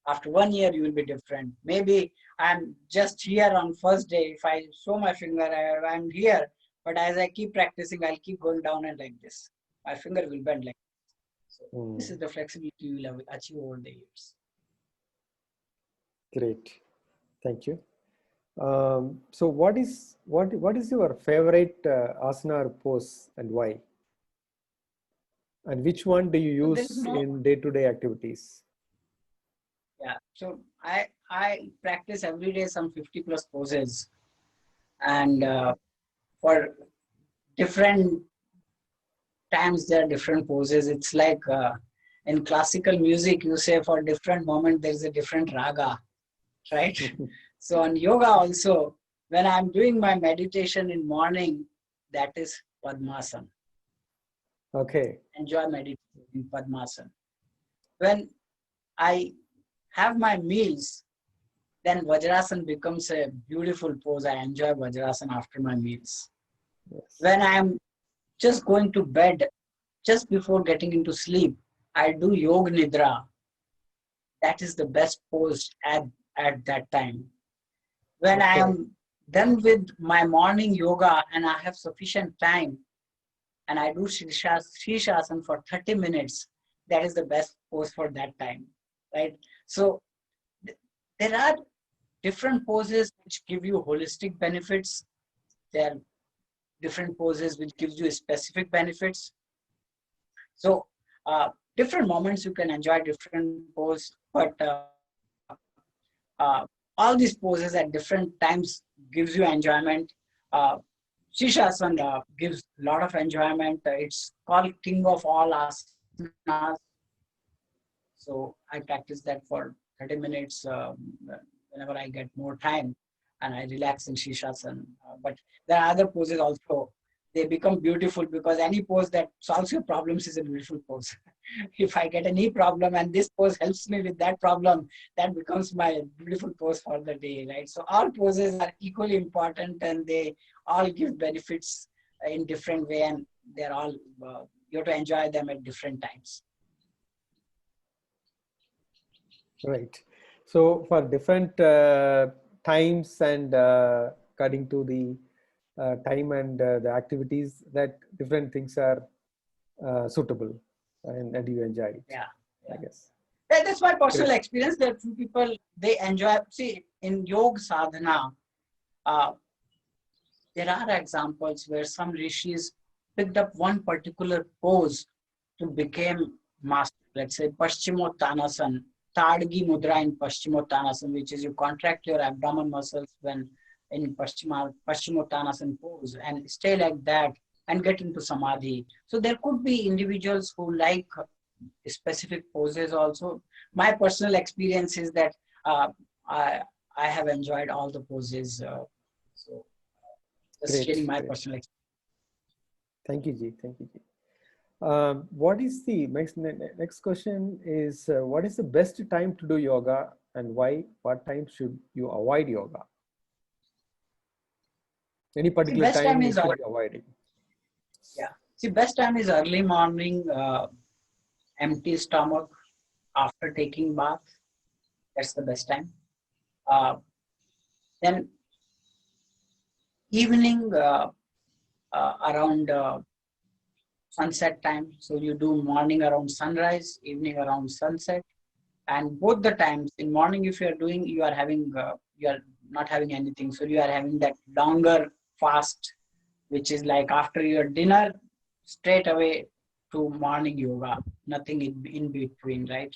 After 1 year, you will be different. Maybe I'm just here on first day. If I show my finger, I'm here. But as I keep practicing, I'll keep going down and like this. My finger will bend like this. So this is the flexibility you will achieve over the years. Great. Thank you. So what is your favorite asana or pose and why? And which one do you use in day-to-day activities? Yeah, so I practice every day some 50 plus poses, and for different times there are different poses. It's like in classical music, you say for different moment there's a different raga, right? So on yoga also, when I'm doing my meditation in morning, that is Padmasana. Okay. Enjoy meditation in Padmasana. When I have my meals, then Vajrasana becomes a beautiful pose. I enjoy Vajrasana after my meals. Yes. When I'm just going to bed, just before getting into sleep, I do Yoga Nidra. That is the best pose at that time. When I am done with my morning yoga and I have sufficient time and I do Shirshasana for 30 minutes, that is the best pose for that time, right? So there are different poses which give you holistic benefits. There are different poses which gives you specific benefits. So different moments you can enjoy different poses, but all these poses at different times gives you enjoyment. Shirshasana gives a lot of enjoyment. It's called king of all asanas. So I practice that for 30 minutes whenever I get more time and I relax in Shirshasana. But there are other poses also. They become beautiful because any pose that solves your problems is a beautiful pose. If I get a knee problem and this pose helps me with that problem, that becomes my beautiful pose for the day, right? So all poses are equally important and they all give benefits in different way and they're all, you have to enjoy them at different times. Right. So for different times and according to the time and the activities, that different things are suitable and you enjoy it. Yeah. I guess. That's my personal experience that few people, they enjoy. See, in yoga sadhana, there are examples where some rishis picked up one particular pose to become master. Let's say Paschimottanasana, Tadgi Mudra in Paschimottanasana, which is you contract your abdomen muscles when in Paschimottanasana pose and stay like that and get into samadhi. So there could be individuals who like specific poses also. My personal experience is that I I have enjoyed all the poses. So just sharing my Great. personal experience. Thank you, Ji. Thank you, Ji. What is the next question is what is the best time to do yoga and why? What time should you avoid yoga? Any See, particular best time time you is should be avoiding? yeah. See, best time is early morning, empty stomach after taking bath. That's the best time. Uh, then evening around sunset time. So you do morning around sunrise, evening around sunset, and both the times in morning if you are doing, you are not having anything. So you are having that longer fast, which is like after your dinner, straight away to morning yoga, nothing in between, right?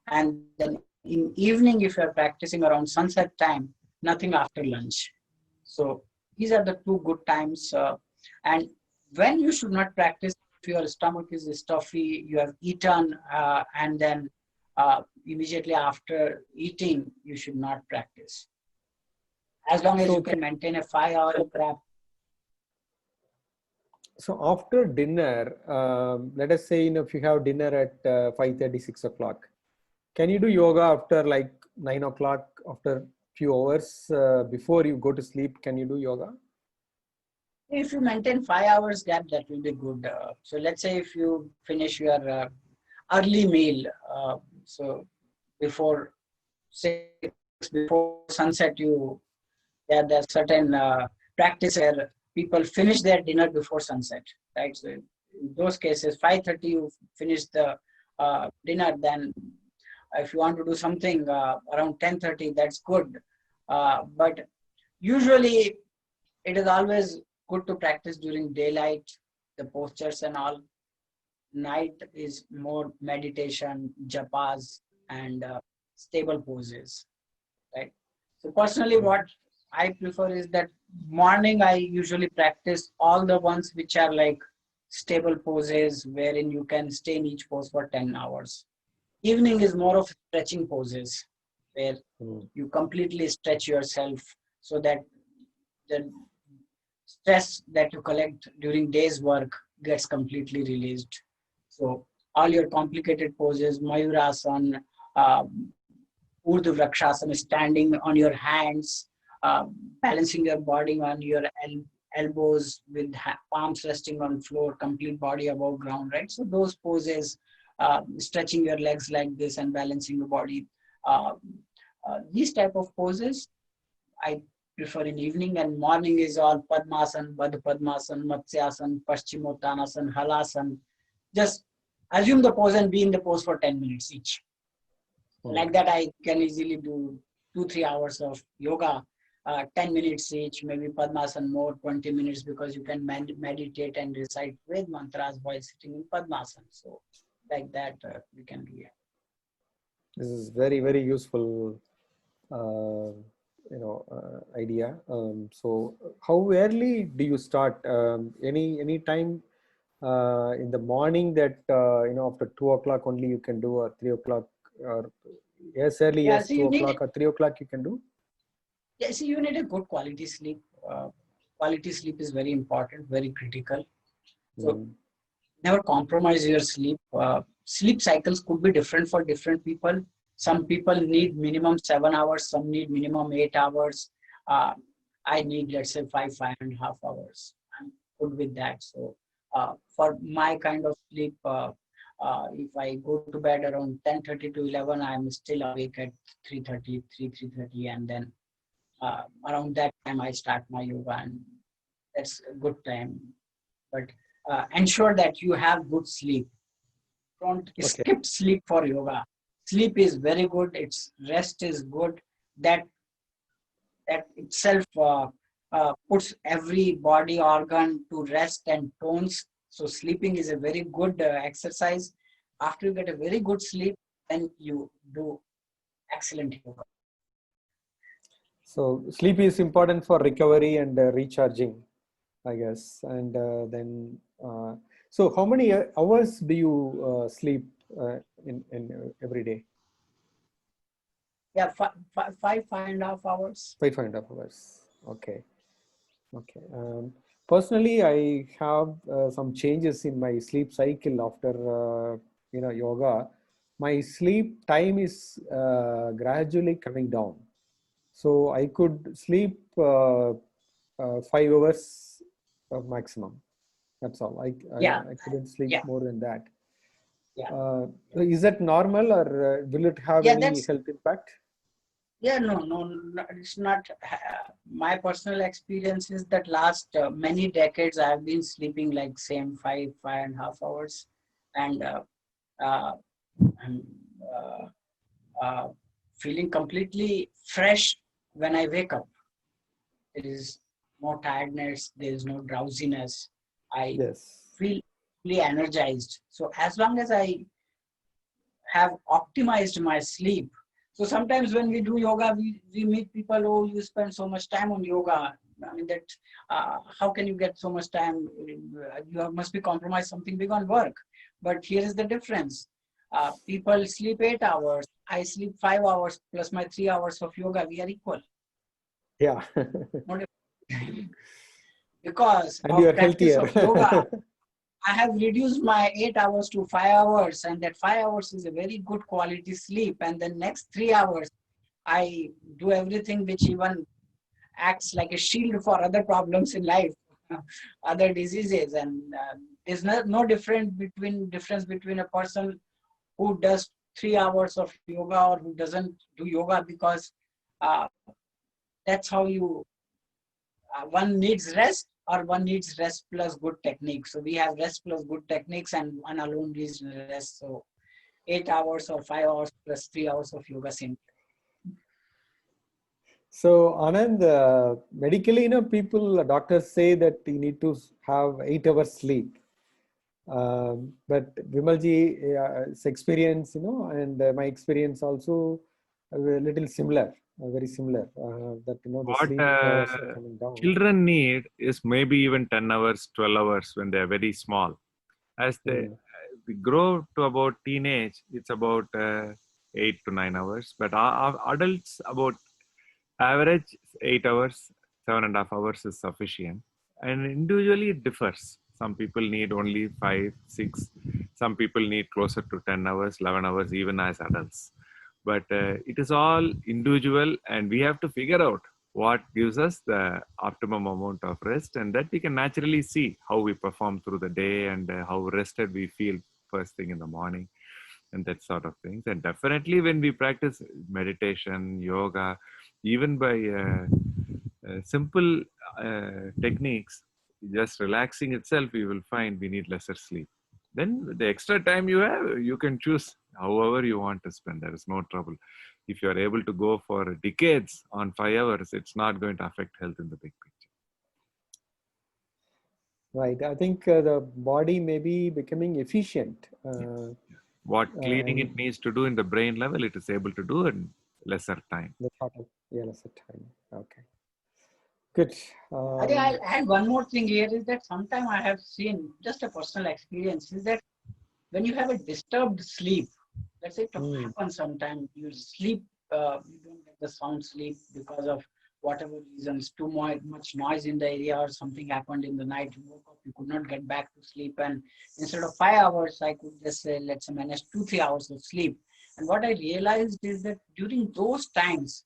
And then in evening, if you're practicing around sunset time, nothing after lunch. So these are the two good times. And when you should not practice, if your stomach is stuffy, you have eaten, and then immediately after eating, you should not practice. As long as So you can maintain a 5 hour prep. So after dinner, let us say, if you have dinner at 5:30, 6 o'clock, can you do yoga after like 9 o'clock, after few hours before you go to sleep? Can you do yoga? If you maintain 5 hours gap, that will be good. So let's say if you finish your early meal, so before 6, before sunset, there's certain practice where people finish their dinner before sunset, right? So in those cases, 5:30 you finish the dinner. Then if you want to do something around 10:30, that's good. But usually it is always good to practice during daylight, the postures and all. Night is more meditation, japas, and stable poses, right? So personally, what I prefer is that morning I usually practice all the ones which are like stable poses wherein you can stay in each pose for 10 hours. Evening is more of stretching poses where you completely stretch yourself so that the stress that you collect during day's work gets completely released. So all your complicated poses, Mayurasana, uh, Urdhva Vrikshasana, standing on your hands, uh, balancing your body on your elbows with palms resting on floor, complete body above ground, right? So those poses, stretching your legs like this and balancing your body, uh, these type of poses, I prefer in evening, and morning is all Padmasana, Baddha Padmasana, Matsyasana, Paschimottanasana, Halasana. Just assume the pose and be in the pose for 10 minutes each. Like that, I can easily do 2-3 hours of yoga, 10 minutes each, maybe Padmasana more, 20 minutes, because you can meditate and recite Ved mantras while sitting in Padmasana. So like that, we can do it. This is very, very useful, idea. So how early do you start? Any time in the morning that, after 2 o'clock only you can do, or 3 o'clock, or yes, early, Yeah, yes, so 2 you need, o'clock or 3 o'clock you can do? yeah, so you need a good quality sleep. Quality sleep is very important, very critical. So never compromise your sleep. Sleep cycles could be different for different people. Some people need minimum 7 hours, some need minimum 8 hours. Uh, I need, let's say, 5.5 hours. I'm good with that. So for my kind of sleep, if I go to bed around 10:30 to 11, I'm still awake at 3:30, and then around that time I start my yoga, and that's a good time. But ensure that you have good sleep. Don't Okay. skip sleep for yoga. Sleep is very good. Its rest is good. That itself puts every body organ to rest and tones. So sleeping is a very good exercise. After you get a very good sleep, then you do excellent yoga. So sleep is important for recovery and recharging, I guess. And then, so how many hours do you sleep in every day? Yeah, 5.5 hours. 5.5 hours. Okay. Okay. Personally, I have some changes in my sleep cycle after yoga. My sleep time is gradually coming down. So I could sleep 5 hours maximum. That's all. Yeah, I couldn't sleep yeah, more than that. yeah, Is that normal, or will it have yeah. any That's health impact? yeah. No, no, no, it's not. My personal experience is that last many decades I've been sleeping like same 5.5 hours, and uh, I'm uh, uh, feeling completely fresh when I wake up. There is no tiredness, there is no drowsiness. I Yes. feel fully energized. So as long as I have optimized my sleep. So sometimes when we do yoga, we meet people, oh, you spend so much time on yoga. I mean, that how can you get so much time? You must be compromised something big on work. But here is the difference. People sleep 8 hours. I sleep 5 hours plus my 3 hours of yoga. We are equal. Yeah. Not because And you of are practice healthier. of yoga, I have reduced my 8 hours to 5 hours, and that 5 hours is a very good quality sleep. And the next 3 hours, I do everything which even acts like a shield for other problems in life, other diseases. And there's no difference between a person who does 3 hours of yoga or who doesn't do yoga, because uh, that's how you one needs rest or one needs rest plus good technique. So we have rest plus good techniques, and one alone needs rest. So 8 hours or 5 hours plus 3 hours of yoga same. So, Anand, medically, doctors say that you need to have 8 hours sleep. But Vimalji's experience, and my experience also a little similar, very similar. That the What sleep hours are coming down. children need is maybe even 10 hours, 12 hours when they're very small. As Mm. we grow to about teenage, it's about 8 to 9 hours. But our adults, about average 8 hours, 7.5 hours is sufficient. And individually, it differs. Some people need only 5, 6. Some people need closer to 10 hours, 11 hours, even as adults. But it is all individual, and we have to figure out what gives us the optimum amount of rest, and that we can naturally see how we perform through the day and how rested we feel first thing in the morning and that sort of things. And definitely when we practice meditation, yoga, even by simple techniques, just relaxing itself, we will find we need lesser sleep. Then the extra time you have, you can choose however you want to spend. There is no trouble. If you are able to go for decades on 5 hours, it's not going to affect health in the big picture. Right. I think the body may be becoming efficient. What cleaning And it needs to do in the brain level, it is able to do in lesser time. the thought of, yeah, that's the time. Okay. Good. I think I'll add one more thing here is that sometime I have seen just a personal experience is that when you have a disturbed sleep, let's say it mm, happens sometime, you sleep, you don't get the sound sleep because of whatever reasons, much noise in the area or something happened in the night, you woke up, you could not get back to sleep. And instead of 5 hours, I could just say, let's manage 2-3 hours of sleep. And what I realized is that during those times,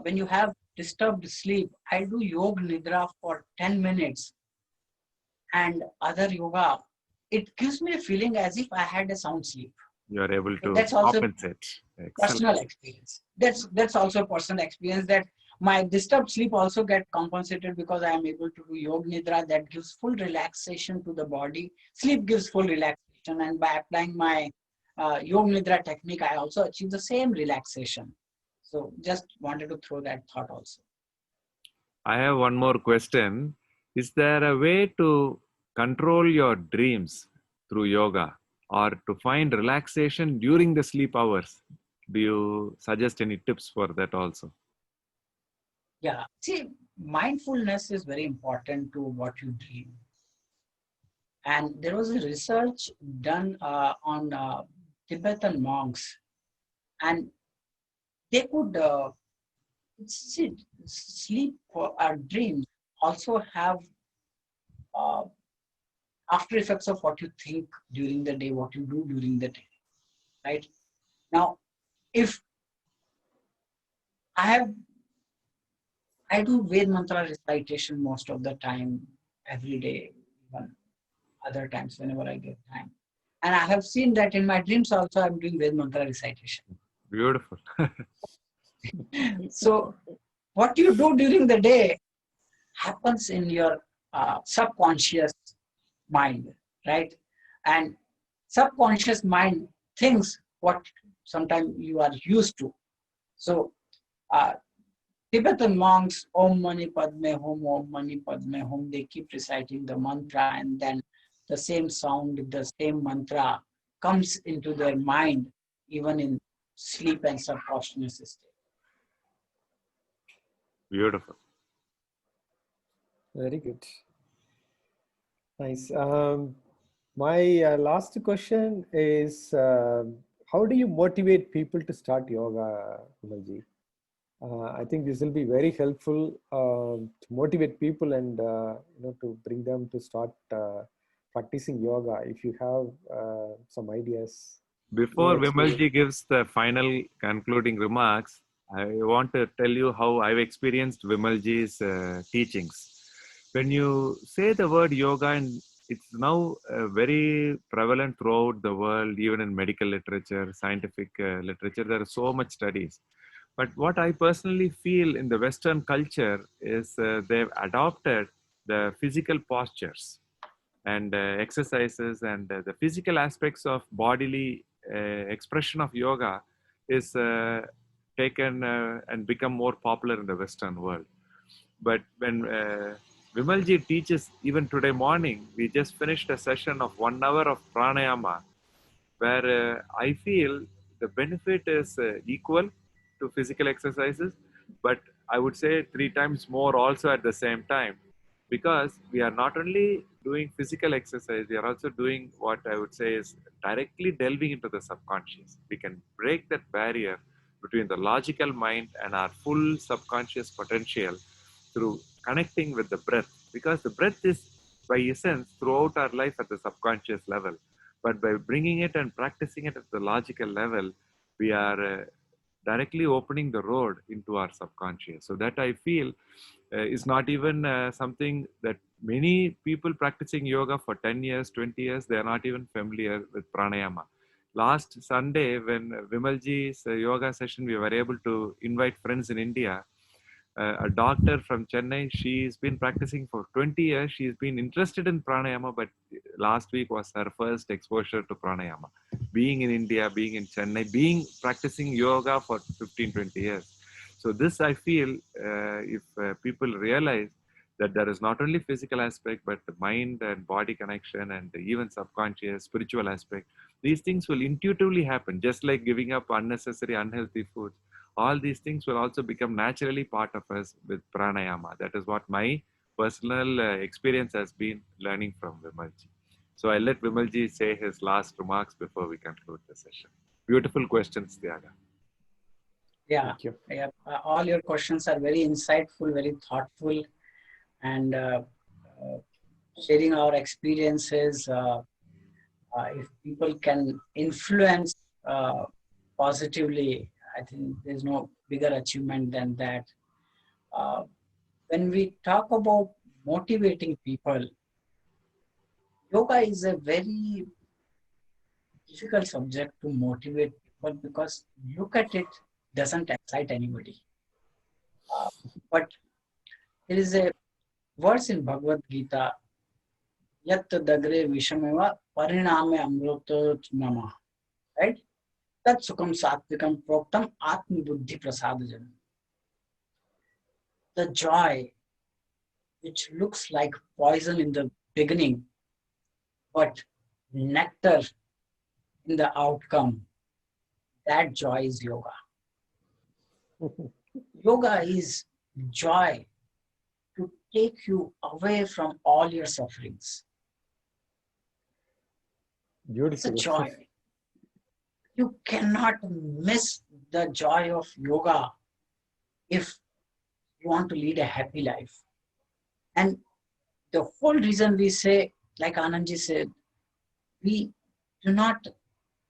when you have disturbed sleep, I do yoga nidra for 10 minutes and other yoga. It gives me a feeling as if I had a sound sleep. You are able So to that's also compensate. Excellent. personal experience. That's also a personal experience that my disturbed sleep also get compensated because I am able to do yoga nidra that gives full relaxation to the body. Sleep gives full relaxation, and by applying my yoga nidra technique, I also achieve the same relaxation. So just wanted to throw that thought also. I have one more question. Is there a way to control your dreams through yoga or to find relaxation during the sleep hours? Do you suggest any tips for that also? Yeah, see, mindfulness is very important to what you dream. And there was a research done on Tibetan monks, and they could sleep or dreams also have after effects of what you think during the day, what you do during the day, right? Now, if I have, I do Ved mantra recitation most of the time, every day, even other times whenever I get time. And I have seen that in my dreams also I'm doing Ved mantra recitation. Beautiful. So what you do during the day happens in your subconscious mind, right? And subconscious mind thinks what sometimes you are used to. So uh, Tibetan monks, Om Mani Padme Hum, Om Mani Padme Hum, they keep reciting the mantra, and then the same sound, the same mantra comes into their mind, even in sleep and subconscious state. Beautiful. Very good. Nice. My last question is, how do you motivate people to start yoga, Vimalji? I think this will be very helpful to motivate people and to bring them to start practicing yoga. If you have some ideas, Before Vimalji gives the final concluding remarks, I want to tell you how I've experienced Vimalji's teachings. When you say the word yoga, and it's now very prevalent throughout the world, even in medical literature, scientific literature, there are so much studies. But what I personally feel in the Western culture is they've adopted the physical postures and exercises and the physical aspects of bodily expression of yoga is taken and become more popular in the Western world. But when Vimalji teaches, even today morning, we just finished a session of 1 hour of pranayama, where I feel the benefit is equal to physical exercises, but I would say 3 times more also at the same time, because we are not only doing physical exercise, we are also doing what I would say is directly delving into the subconscious. We can break that barrier between the logical mind and our full subconscious potential through connecting with the breath, because the breath is by essence throughout our life at the subconscious level, but by bringing it and practicing it at the logical level, we are directly opening the road into our subconscious. So that I feel is not even something that many people practicing yoga for 10 years, 20 years, they are not even familiar with pranayama. Last Sunday, when Vimalji's yoga session, we were able to invite friends in India. A doctor from Chennai, she's been practicing for 20 years. She's been interested in pranayama, but last week was her first exposure to pranayama. Being in India, being in Chennai, being practicing yoga for 15, 20 years. So this, I feel, if people realize that there is not only physical aspect, but the mind and body connection and even subconscious, spiritual aspect, these things will intuitively happen, just like giving up unnecessary, unhealthy foods. All these things will also become naturally part of us with pranayama. That is what my personal experience has been learning from Vimalji. So I'll let Vimalji say his last remarks before we conclude the session. Beautiful questions, Thyaga. Yeah, yeah. All your questions are very insightful, very thoughtful, and sharing our experiences. If people can influence positively, I think there's no bigger achievement than that. When we talk about motivating people, yoga is a very difficult subject to motivate people because look at it, doesn't excite anybody. But there is a verse in Bhagavad Gita, Yat dagre vishameva pariname amruto nama, right? Tat sukham satvikam proktam atma buddhi prasadajam. The joy which looks like poison in the beginning, but nectar in the outcome, that joy is yoga. Yoga is joy to take you away from all your sufferings. Beautiful. It's a joy. You cannot miss the joy of yoga if you want to lead a happy life. And the whole reason we say, like Anandji said, we do not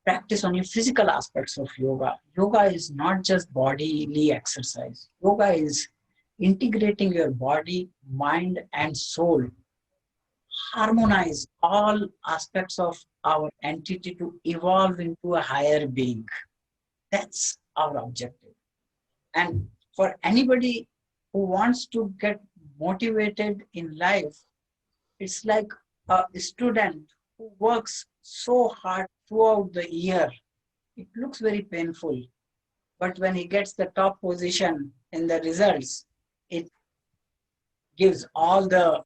practice only physical aspects of yoga. Yoga is not just bodily exercise. Yoga is integrating your body, mind, and soul, harmonize all aspects of our entity to evolve into a higher being. That's our objective. And for anybody who wants to get motivated in life, it's like a student who works so hard throughout the year. It looks very painful, but when he gets the top position in the results, it gives all the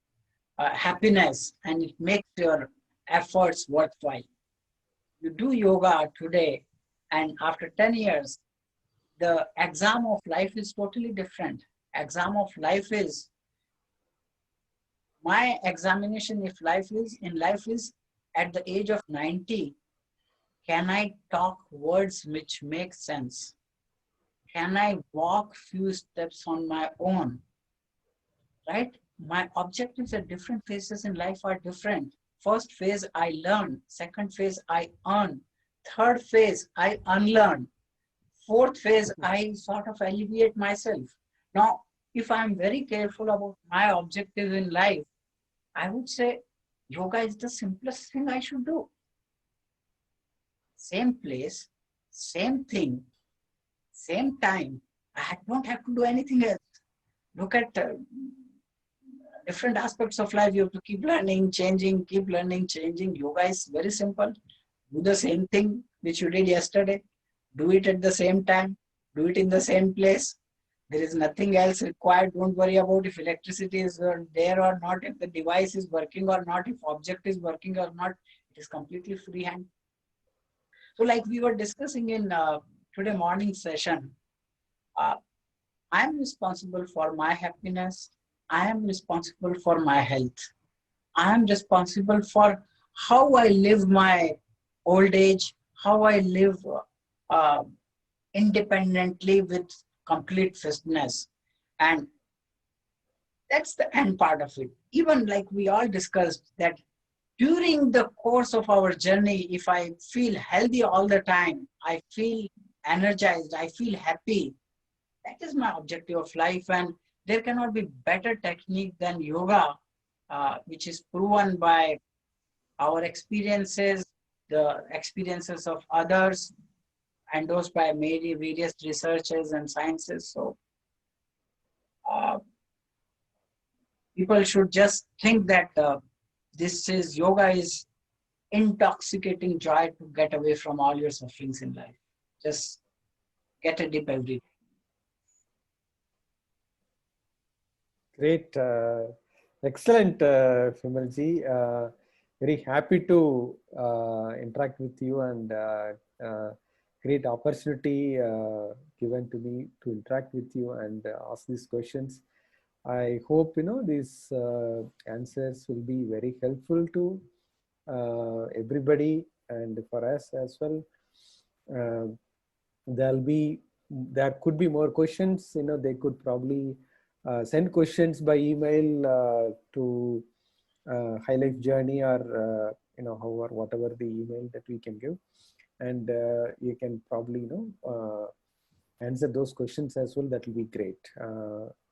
happiness and it makes your efforts worthwhile. You do yoga today, and after 10 years, the exam of life is totally different. Exam of life is, my examination in life is at the age of 90, can I talk words which make sense? Can I walk few steps on my own? Right? My objectives at different phases in life are different. First phase, I learn. Second phase, I earn. Third phase, I unlearn. Fourth phase, I sort of alleviate myself. Now, if I'm very careful about my objective in life, I would say yoga is the simplest thing I should do. Same place, same thing, same time. I don't have to do anything else. Look at different aspects of life. You have to keep learning, changing, keep learning, changing. Yoga is very simple. Do the same thing which you did yesterday. Do it at the same time. Do it in the same place. There is nothing else required. Don't worry about if electricity is there or not, if the device is working or not, if object is working or not. It is completely freehand. So like we were discussing in today morning session, I am responsible for my happiness. I am responsible for my health. I am responsible for how I live my old age, how I live independently with complete fitness. And that's the end part of it. Even like we all discussed that during the course of our journey, if I feel healthy all the time, I feel energized, I feel happy, that is my objective of life. And there cannot be better technique than yoga, which is proven by our experiences, the experiences of others, endorsed by many various researchers and sciences. So people should just think that yoga is intoxicating joy to get away from all your sufferings in life. Just get a dip every day. Great. Excellent, Vimalji. Very happy to interact with you, and great opportunity given to me to interact with you and ask these questions. I hope these answers will be very helpful to everybody and for us as well. There could be more questions. They could probably send questions by email to High Life Journey, or however, whatever the email that we can give, and you can probably answer those questions as well. That will be great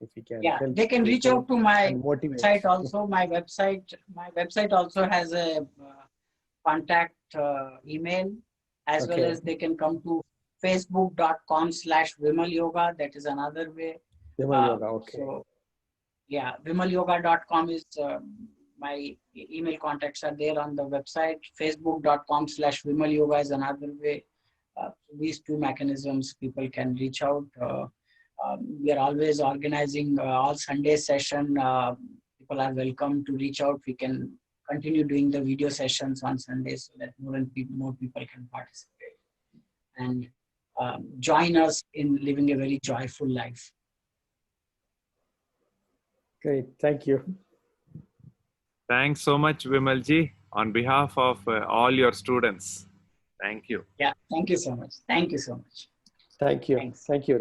if you can. Yeah, help they can reach out to my website also. My website also has a contact email, as well as they can come to facebook.com/VimalYoga. That is another way. VimalYoga, okay. So yeah, VimalYoga.com is my email contacts are there on the website. Facebook.com/VimalYoga is another way. These two mechanisms people can reach out. We are always organizing all Sunday session. People are welcome to reach out. We can continue doing the video sessions on Sundays so that more people can participate and join us in living a very joyful life. Great, thank you. Thanks so much, Vimalji, on behalf of all your students. Thank you. Yeah, thank you so much. Thank you so much. Thank you. Thanks. Thank you.